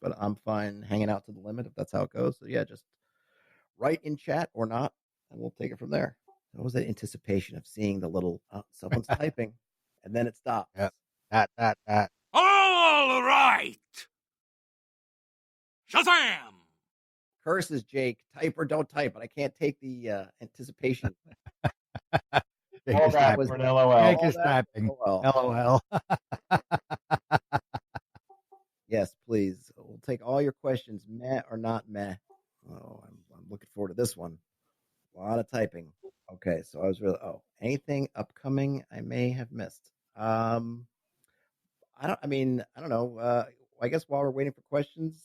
But I'm fine hanging out to the limit if that's how it goes. So yeah, just write in chat or not, and we'll take it from there. What was that anticipation of seeing the little someone's typing, and then it stops? Yep. That. All right. Shazam! Curses, Jake. Type or don't type, but I can't take the anticipation. All that for an LOL. Jake is typing. LOL. Yes, please. We'll take all your questions, meh or not meh. Oh, I'm looking forward to this one. A lot of typing. Okay, so I was really. Anything upcoming I may have missed? I don't know. I guess while we're waiting for questions,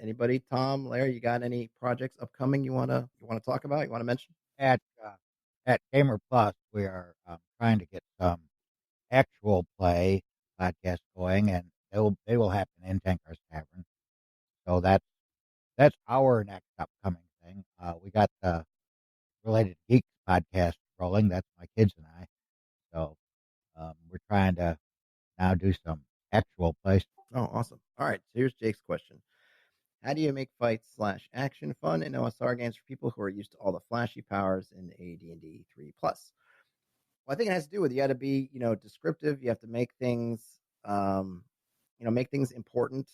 anybody, Tom, Larry, you got any projects upcoming you wanna talk about? You want to mention? At Gamer Plus, we are trying to get some actual play podcast going, and they will happen in Tankar's Tavern. So that's our next upcoming thing. We got the Related Geeks podcast rolling. That's my kids and I. So we're trying to now do some actual plays. Oh, awesome. All right, so here's Jake's question. How do you make fights / action fun in OSR games for people who are used to all the flashy powers in AD&D 3+? Well, I think it has to do with, you got to be, descriptive. You have to make things, make things important.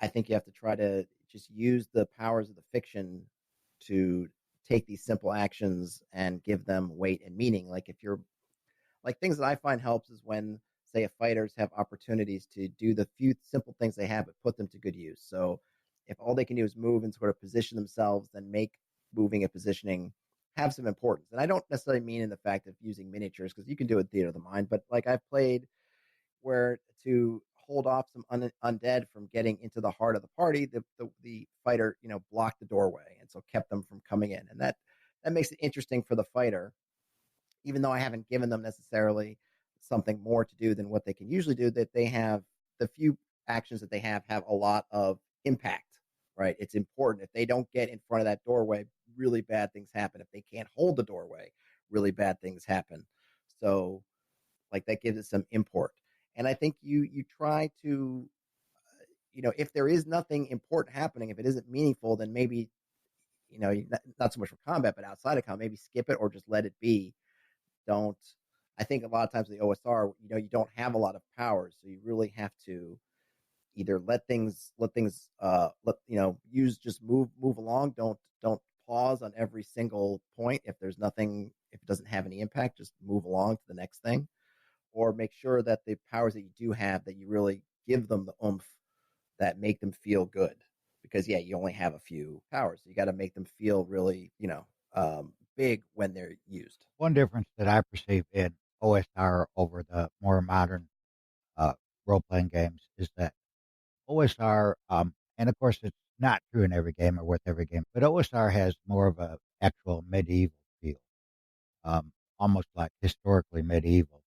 I think you have to try to just use the powers of the fiction to take these simple actions and give them weight and meaning. Like things that I find helps is when, say, fighters have opportunities to do the few simple things they have, but put them to good use. So if all they can do is move and sort of position themselves, then make moving and positioning have some importance. And I don't necessarily mean in the fact of using miniatures, because you can do it theater of the mind, but like I've played where to hold off some undead from getting into the heart of the party, the fighter, blocked the doorway, and so kept them from coming in. And that makes it interesting for the fighter, even though I haven't given them necessarily something more to do than what they can usually do, that they have the few actions that they have a lot of impact, right? It's important. If they don't get in front of that doorway, really bad things happen. If they can't hold the doorway, really bad things happen. So like that gives it some import. And I think you try to, if there is nothing important happening, if it isn't meaningful, then maybe, not so much for combat, but outside of combat, maybe skip it or just let it be. Don't. I think a lot of times in the OSR, you don't have a lot of powers, so you really have to either let things use, just move along. Don't pause on every single point. If there's nothing, if it doesn't have any impact, just move along to the next thing, or make sure that the powers that you do have, that you really give them the oomph that make them feel good. Because you only have a few powers, so you got to make them feel really big when they're used. One difference that I perceive in OSR over the more modern role-playing games is that OSR, and of course it's not true in every game or with every game, but OSR has more of a actual medieval feel, almost like historically medieval,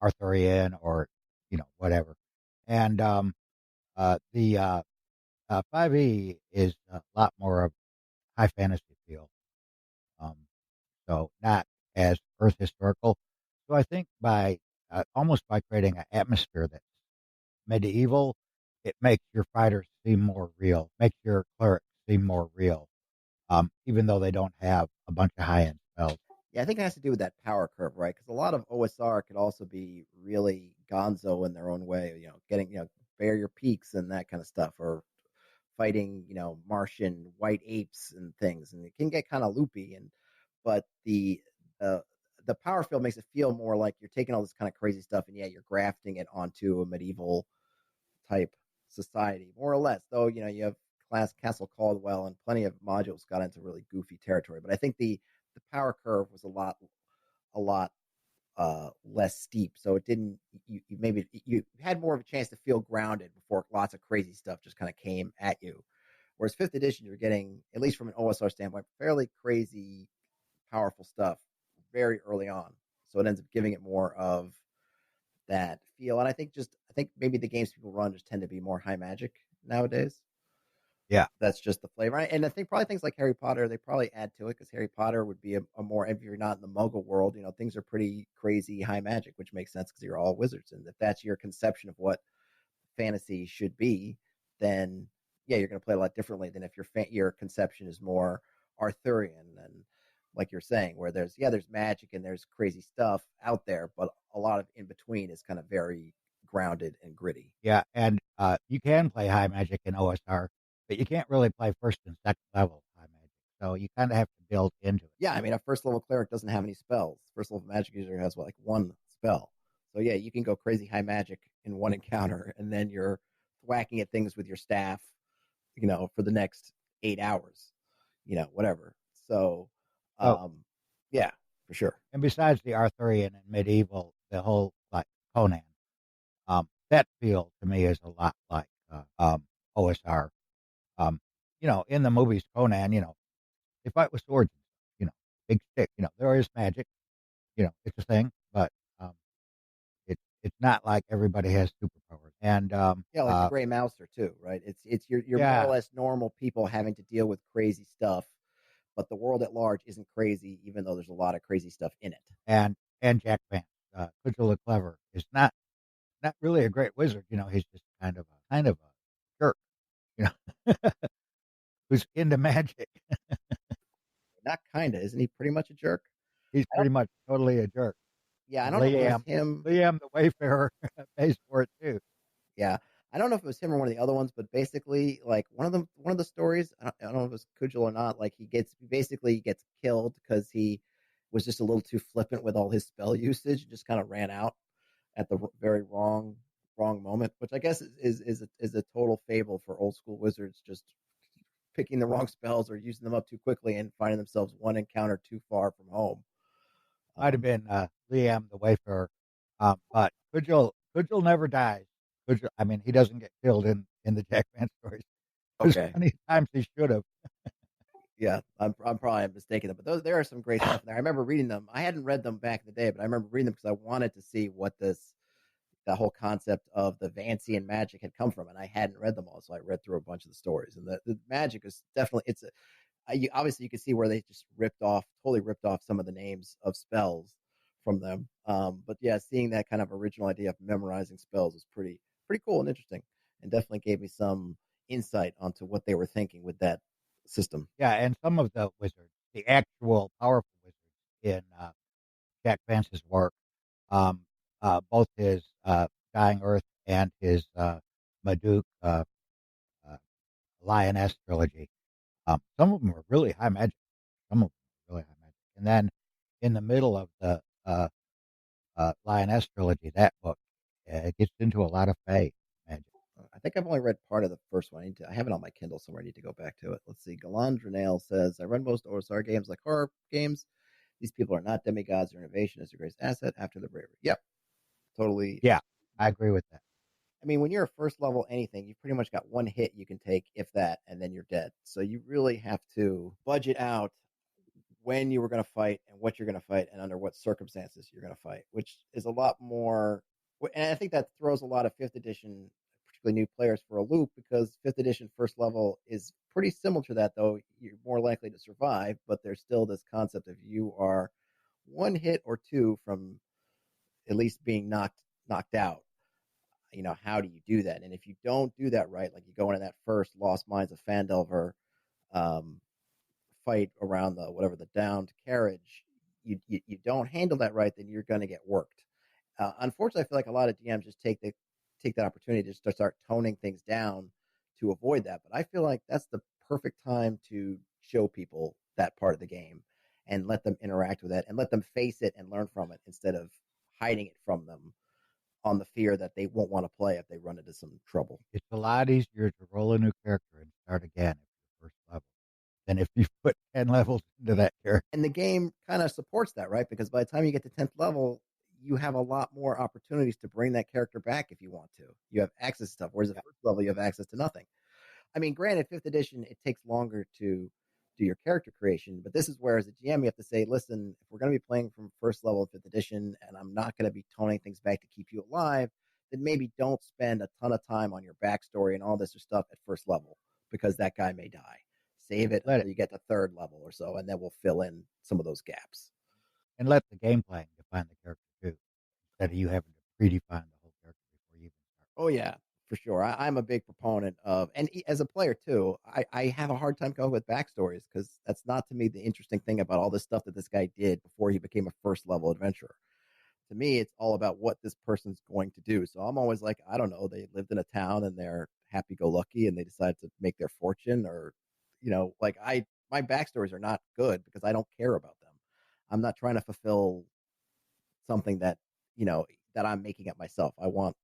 Arthurian or whatever. And the 5e is a lot more of high fantasy feel, um, so not as Earth historical. So I think by almost by creating an atmosphere that's medieval, it makes your fighters seem more real, makes your clerics seem more real, even though they don't have a bunch of high end spells. Yeah, I think it has to do with that power curve, right? Because a lot of OSR could also be really gonzo in their own way, getting, barrier peaks and that kind of stuff, or fighting, Martian white apes and things. And it can get kind of loopy. But uh, the power field makes it feel more like you're taking all this kind of crazy stuff and you're grafting it onto a medieval type society, more or less. Though, you have Castle Caldwell and plenty of modules got into really goofy territory. But I think the power curve was a lot less steep, so it didn't. You maybe you had more of a chance to feel grounded before lots of crazy stuff just kind of came at you. Whereas fifth edition, you're getting, at least from an OSR standpoint, fairly crazy, powerful stuff very early on. So it ends up giving it more of that feel. And I think maybe the games people run just tend to be more high magic nowadays. Yeah, that's just the flavor. And I think probably things like Harry Potter, they probably add to it, because Harry Potter would be a more, if you're not in the Muggle world, things are pretty crazy high magic, which makes sense because you're all wizards. And if that's your conception of what fantasy should be, then you're going to play a lot differently than if your conception is more Arthurian, and like you're saying, where there's magic and there's crazy stuff out there, but a lot of in between is kind of very grounded and gritty. Yeah, and you can play high magic in OSR, but you can't really play first and second level high magic. So you kind of have to build into it. Yeah, I mean, a first level cleric doesn't have any spells. First level magic user has like one spell. So you can go crazy high magic in one encounter, and then you're whacking at things with your staff, for the next 8 hours, whatever. So, yeah, for sure. And besides the Arthurian and medieval, the whole like Conan, that feel to me is a lot like OSR. In the movies Conan, they fight with swords, big stick. There is magic, it's a thing, but it's not like everybody has superpowers. And like the Gray Mouser too, right? It's you're more or less normal people having to deal with crazy stuff, but the world at large isn't crazy, even though there's a lot of crazy stuff in it. And Jack Vance, Cudgel the Clever, is not really a great wizard. He's just kind of a jerk, who's into magic. Not kinda, isn't he pretty much a jerk? He's pretty much totally a jerk. Yeah, I don't know if it was him. Liam the Wayfarer pays for it too. Yeah, I don't know if it was him or one of the other ones, but basically, like one of the stories, I don't know if it was Cudgel or not. Like he gets killed because he was just a little too flippant with all his spell usage, just kind of ran out at the very wrong moment, which I guess is a total fable for old school wizards, just picking the wrong spells or using them up too quickly and finding themselves one encounter too far from home. Might have been Liam the Wayfarer, but Cudgel never dies. I mean, he doesn't get killed in the Jack Vance stories. There's many times he should have. Yeah, I'm probably mistaken, but there are some great stuff in there. I remember reading them. I hadn't read them back in the day, but I remember reading them because I wanted to see what the whole concept of the Vancian magic had come from, and I hadn't read them all, so I read through a bunch of the stories. And the magic is definitely obviously you can see where they just totally ripped off some of the names of spells from them. But yeah, seeing that kind of original idea of memorizing spells was pretty cool and interesting, and definitely gave me some insight onto what they were thinking with that system. Yeah, and some of the wizards, the actual powerful wizards in Jack Vance's work, um, both his Dying Earth and his Maduke uh, Lioness trilogy. Some of them are really high magic. Some of them are really high magic. And then in the middle of the Lioness trilogy, that book, it gets into a lot of Fae magic. I think I've only read part of the first one. I have it on my Kindle somewhere. I need to go back to it. Let's see. Galandranale says, I run most OSR games like horror games. These people are not demigods. Their innovation is the greatest asset after the bravery. Yep. Totally. Yeah, I agree with that. I mean, when you're a first level anything, you've pretty much got one hit you can take, if that, and then you're dead. So you really have to budget out when you were going to fight and what you're going to fight and under what circumstances you're going to fight, which is a lot more. And I think that throws a lot of fifth edition, particularly new players, for a loop, because fifth edition first level is pretty similar to that, though you're more likely to survive, but there's still this concept of you are one hit or two from at least being knocked out. How do you do that? And if you don't do that right, like you go into that first Lost Mines of Phandelver um, fight around the downed carriage, you don't handle that right, then you're going to get worked. Unfortunately, I feel like a lot of DMs just take that opportunity just to start toning things down to avoid that. But I feel like that's the perfect time to show people that part of the game and let them interact with it and let them face it and learn from it instead of hiding it from them on the fear that they won't want to play if they run into some trouble. It's a lot easier to roll a new character and start again if you're first level than if you put 10 levels into that character. And the game kind of supports that, right? Because by the time you get to 10th level, you have a lot more opportunities to bring that character back if you want to. You have access to stuff, whereas at first level, you have access to nothing. I mean, granted, 5th edition, it takes longer to do your character creation, but this is where, as a GM, you have to say, listen, if we're going to be playing from first level of 5th edition, and I'm not going to be toning things back to keep you alive, then maybe don't spend a ton of time on your backstory and all this stuff at first level, because that guy may die. Save it until you get to 3rd level or so, and then we'll fill in some of those gaps. And let the game playing define the character too, instead of you having to predefine the whole character before you even start. Oh, yeah, for sure. I'm a big proponent of, and as a player too, I have a hard time going with backstories because that's not, to me, the interesting thing about all this stuff that this guy did before he became a first level adventurer. To me, it's all about what this person's going to do. So I'm always like, I don't know, they lived in a town and they're happy go lucky and they decide to make their fortune, or, like my backstories are not good because I don't care about them. I'm not trying to fulfill something that, that I'm making up myself. I want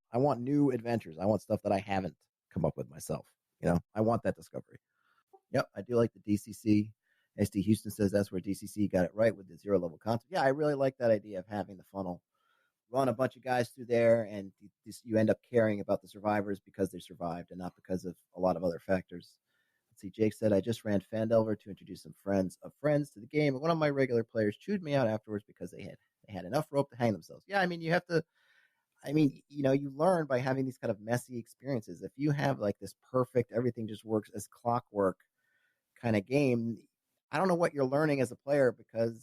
new adventures. I want stuff that I haven't come up with myself. I want that discovery. Yep, I do like the DCC. SD Houston says that's where DCC got it right with the 0 level concept. Yeah, I really like that idea of having the funnel. Run a bunch of guys through there, and you end up caring about the survivors because they survived and not because of a lot of other factors. Let's see, Jake said, I just ran Phandelver to introduce some friends of friends to the game, and one of my regular players chewed me out afterwards because they had enough rope to hang themselves. Yeah, I mean, you have to, you learn by having these kind of messy experiences. If you have like this perfect, everything just works as clockwork kind of game, I don't know what you're learning as a player, because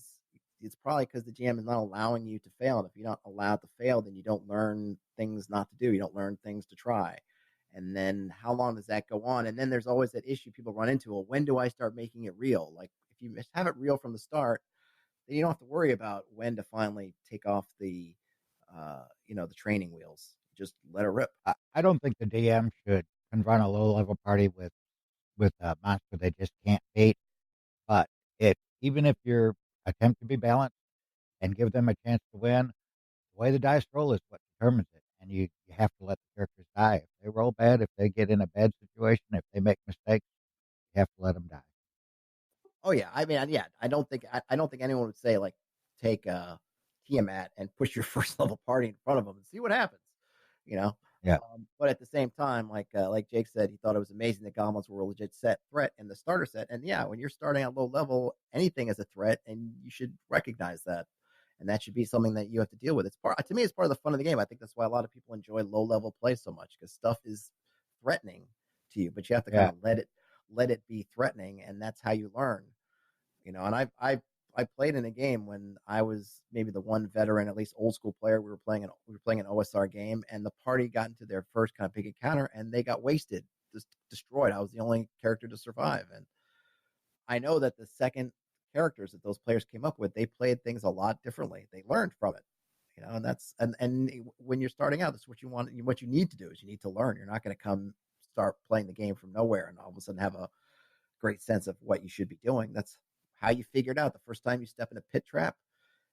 it's probably because the GM is not allowing you to fail. And if you're not allowed to fail, then you don't learn things not to do. You don't learn things to try. And then how long does that go on? And then there's always that issue people run into. Well, when do I start making it real? Like if you have it real from the start, then you don't have to worry about when to finally take off the, the training wheels. Just let it rip. I don't think the DM should confront a low level party with a monster they just can't beat. But even if you're attempt to be balanced and give them a chance to win, the way the dice roll is what determines it. And you have to let the characters die. If they roll bad, if they get in a bad situation, if they make mistakes, you have to let them die. Oh yeah, I mean, yeah, I don't think anyone would say like take Tiamat and push your first level party in front of them and see what happens. Yeah. But at the same time, like Jake said, he thought it was amazing that goblins were a legit threat in the starter set. And yeah, when you're starting at low level, anything is a threat, and you should recognize that. And that should be something that you have to deal with. To me, it's part of the fun of the game. I think that's why a lot of people enjoy low level play so much, because stuff is threatening to you, but you have to kind of let it be threatening, and that's how you learn. And I played in a game when I was maybe the one veteran, at least old school player. We were playing an OSR game, and the party got into their first kind of big encounter, and they got wasted, just destroyed. I was the only character to survive, and I know that the second characters that those players came up with, they played things a lot differently. They learned from it, and that's and when you're starting out, that's what you want. What you need to do is you need to learn. You're not going to start playing the game from nowhere and all of a sudden have a great sense of what you should be doing. That's how you figure it out. The first time you step in a pit trap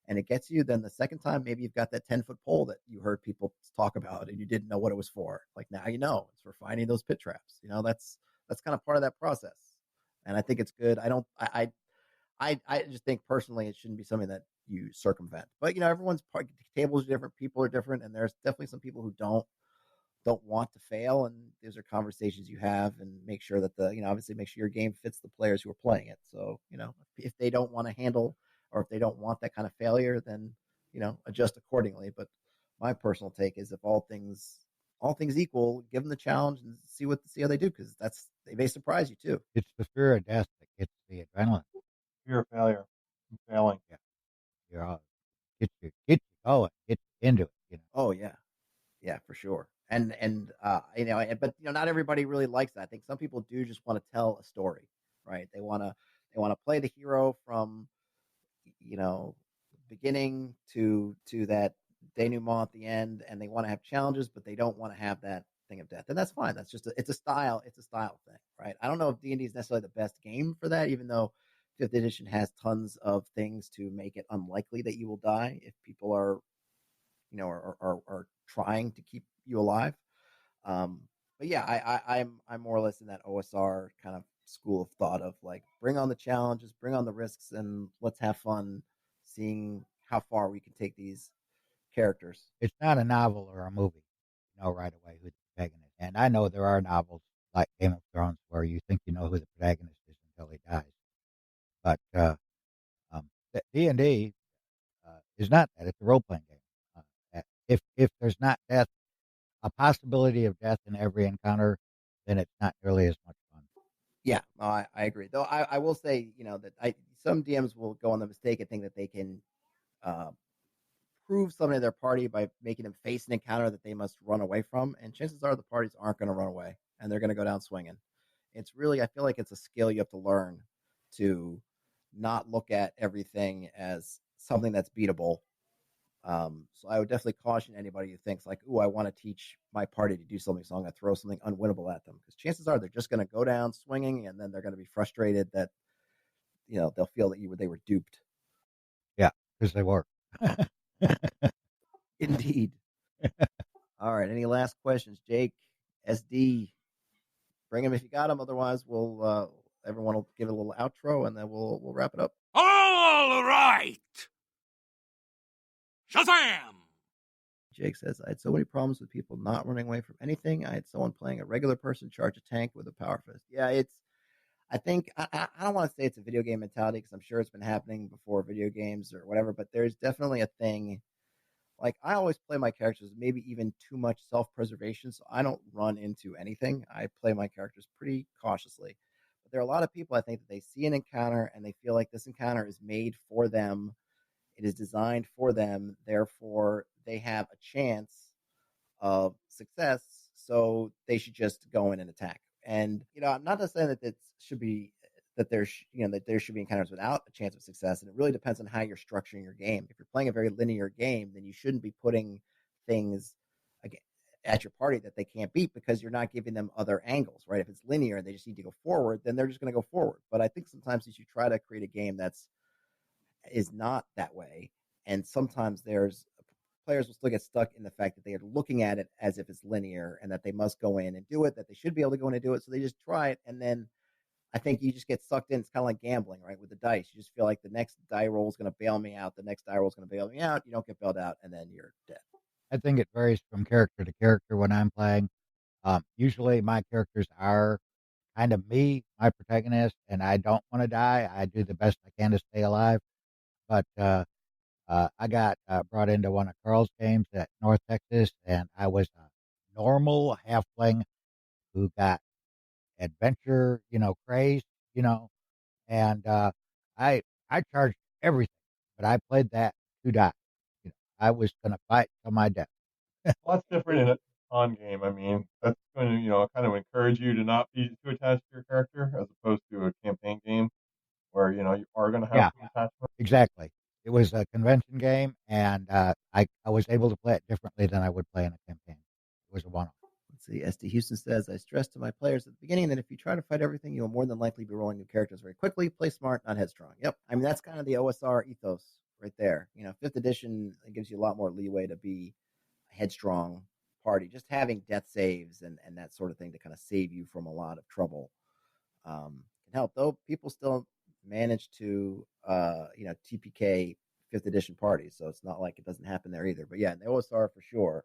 and it gets you, then the second time maybe you've got that 10-foot pole that you heard people talk about and you didn't know what it was for. Like, now you know it's for finding those pit traps. That's kind of part of that process, and I think it's good. I just think personally it shouldn't be something that you circumvent. But everyone's tables are different, people are different, and there's definitely some people who don't want to fail, and these are conversations you have, and make sure that obviously make sure your game fits the players who are playing it. So if they don't want to handle, or if they don't want that kind of failure, then adjust accordingly. But my personal take is, if all things equal, give them the challenge and see how they do, because they may surprise you too. It's the fear of death that gets the adrenaline. Fear of failure and failing. Yeah. Get you going, get you into it. Oh yeah. Yeah, for sure. And but not everybody really likes that. I think some people do just want to tell a story, right? They want to play the hero from beginning to that denouement at the end, and they want to have challenges, but they don't want to have that thing of death. And that's fine. That's just it's a style thing, right? I don't know if D&D is necessarily the best game for that, even though 5th edition has tons of things to make it unlikely that you will die if people are are trying to keep you alive. But yeah, I'm more or less in that OSR kind of school of thought of, like, bring on the challenges, bring on the risks, and let's have fun seeing how far we can take these characters. It's not a novel or a movie. You know right away who the protagonist is. And I know there are novels like Game of Thrones where you think you know who the protagonist is until he dies. But D&D is not that. It's a role-playing game. If there's not death, a possibility of death in every encounter, then it's not nearly as much fun. Yeah, no, I agree. Though I will say, that some DMs will go on the mistake and think that they can prove something to their party by making them face an encounter that they must run away from, and chances are the parties aren't going to run away, and they're going to go down swinging. It's really, I feel like it's a skill you have to learn to not look at everything as something that's beatable. So I would definitely caution anybody who thinks, like, "Ooh, I want to teach my party to do something, so I'm going to throw something unwinnable at them," because chances are they're just going to go down swinging, and then they're going to be frustrated that they'll feel that they were duped. Yeah, because they were. Indeed. All right. Any last questions, Jake? SD, bring them if you got them. Otherwise, everyone will give it a little outro, and then we'll wrap it up. All right. Shazam! Jake says, I had so many problems with people not running away from anything. I had someone playing a regular person charge a tank with a power fist. Yeah, I think, I don't want to say it's a video game mentality, because I'm sure it's been happening before video games or whatever, but there's definitely a thing. Like, I always play my characters maybe even too much self-preservation, so I don't run into anything. I play my characters pretty cautiously. But there are a lot of people, I think, that they see an encounter and they feel like this encounter is made for them. It is designed for them. Therefore, they have a chance of success, so they should just go in and attack. And I'm not just saying that it should be that there should be encounters without a chance of success, and it really depends on how you're structuring your game. If you're playing a very linear game, then you shouldn't be putting things at your party that they can't beat, because you're not giving them other angles, right? If it's linear and they just need to go forward, then they're just going to go forward. But I think sometimes you should try to create a game is not that way, and sometimes players will still get stuck in the fact that they are looking at it as if it's linear and that they must go in and do it, that they should be able to go in and do it. So they just try it, and then I think you just get sucked in. It's kind of like gambling, right? With the dice, you just feel like the next die roll is going to bail me out. The next die roll is going to bail me out. You don't get bailed out, and then you're dead. I think it varies from character to character when I'm playing. Usually my characters are kind of me, my protagonist, and I don't want to die. I do the best I can to stay alive. But I got brought into one of Carl's games at North Texas, and I was a normal halfling who got adventure, crazed, you know, and I I charged everything, but I played that to die. I was going to fight till my death. Well, that's different in a on game. I mean, that's going to kind of encourage you to not be too attached to your character, as opposed to a campaign game where you are going to have Yeah, some attachment. exactly. It was a convention game, and I was able to play it differently than I would play in a campaign. It was a one-off. Let's see. SD Houston says, I stress to my players at the beginning that if you try to fight everything, you'll more than likely be rolling new characters very quickly. Play smart, not headstrong. Yep. I mean, that's kind of the OSR ethos right there. Fifth edition, it gives you a lot more leeway to be a headstrong party. Just having death saves and that sort of thing to kind of save you from a lot of trouble can help. Though people still manage to, TPK fifth edition parties. So it's not like it doesn't happen there either. But yeah, in the OSR for sure,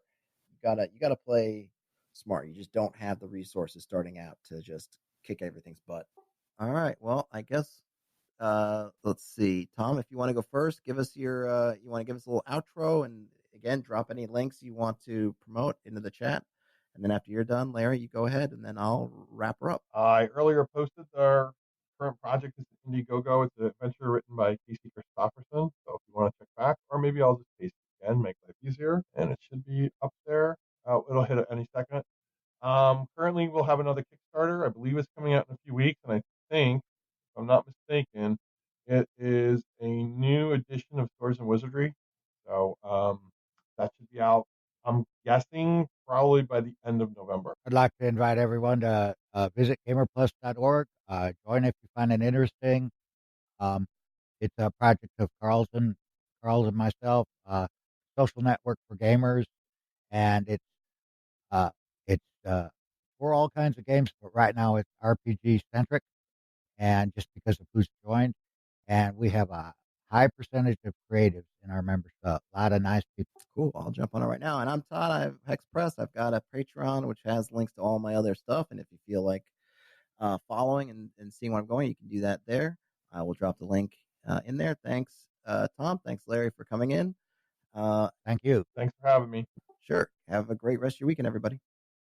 you gotta play smart. You just don't have the resources starting out to just kick everything's butt. All right. Well, I guess let's see. Tom, if you want to go first, give us your you want to give us a little outro and again drop any links you want to promote into the chat. And then after you're done, Larry, you go ahead and then I'll wrap her up. I earlier posted our current project is Indiegogo. It's an adventure written by Casey Christopherson. So if you want to check back, or maybe I'll just paste it again, make life easier, and it should be up there. It'll hit it any second. Currently, we'll have another Kickstarter. I believe it's coming out in a few weeks, and I think, if I'm not mistaken, it is a new edition of Swords and Wizardry. So that should be out. I'm guessing probably by the end of November. I'd like to invite everyone to visit gamerplus.org. Join if you find it interesting. Um, it's a project of Carl's and myself, social network for gamers, and uh, it's for all kinds of games, but right now it's RPG centric, and just because of who's joined, and we have a high percentage of creatives in our members, a lot of nice people. Cool. I'll jump on it right now. And I'm Todd. I have Hex Press. I've got a Patreon which has links to all my other stuff. And if you feel like following and seeing where I'm going, you can do that there. I will drop the link in there. Thanks, Tom. Thanks, Larry, for coming in. Thank you. Thanks for having me. Sure. Have a great rest of your weekend, everybody.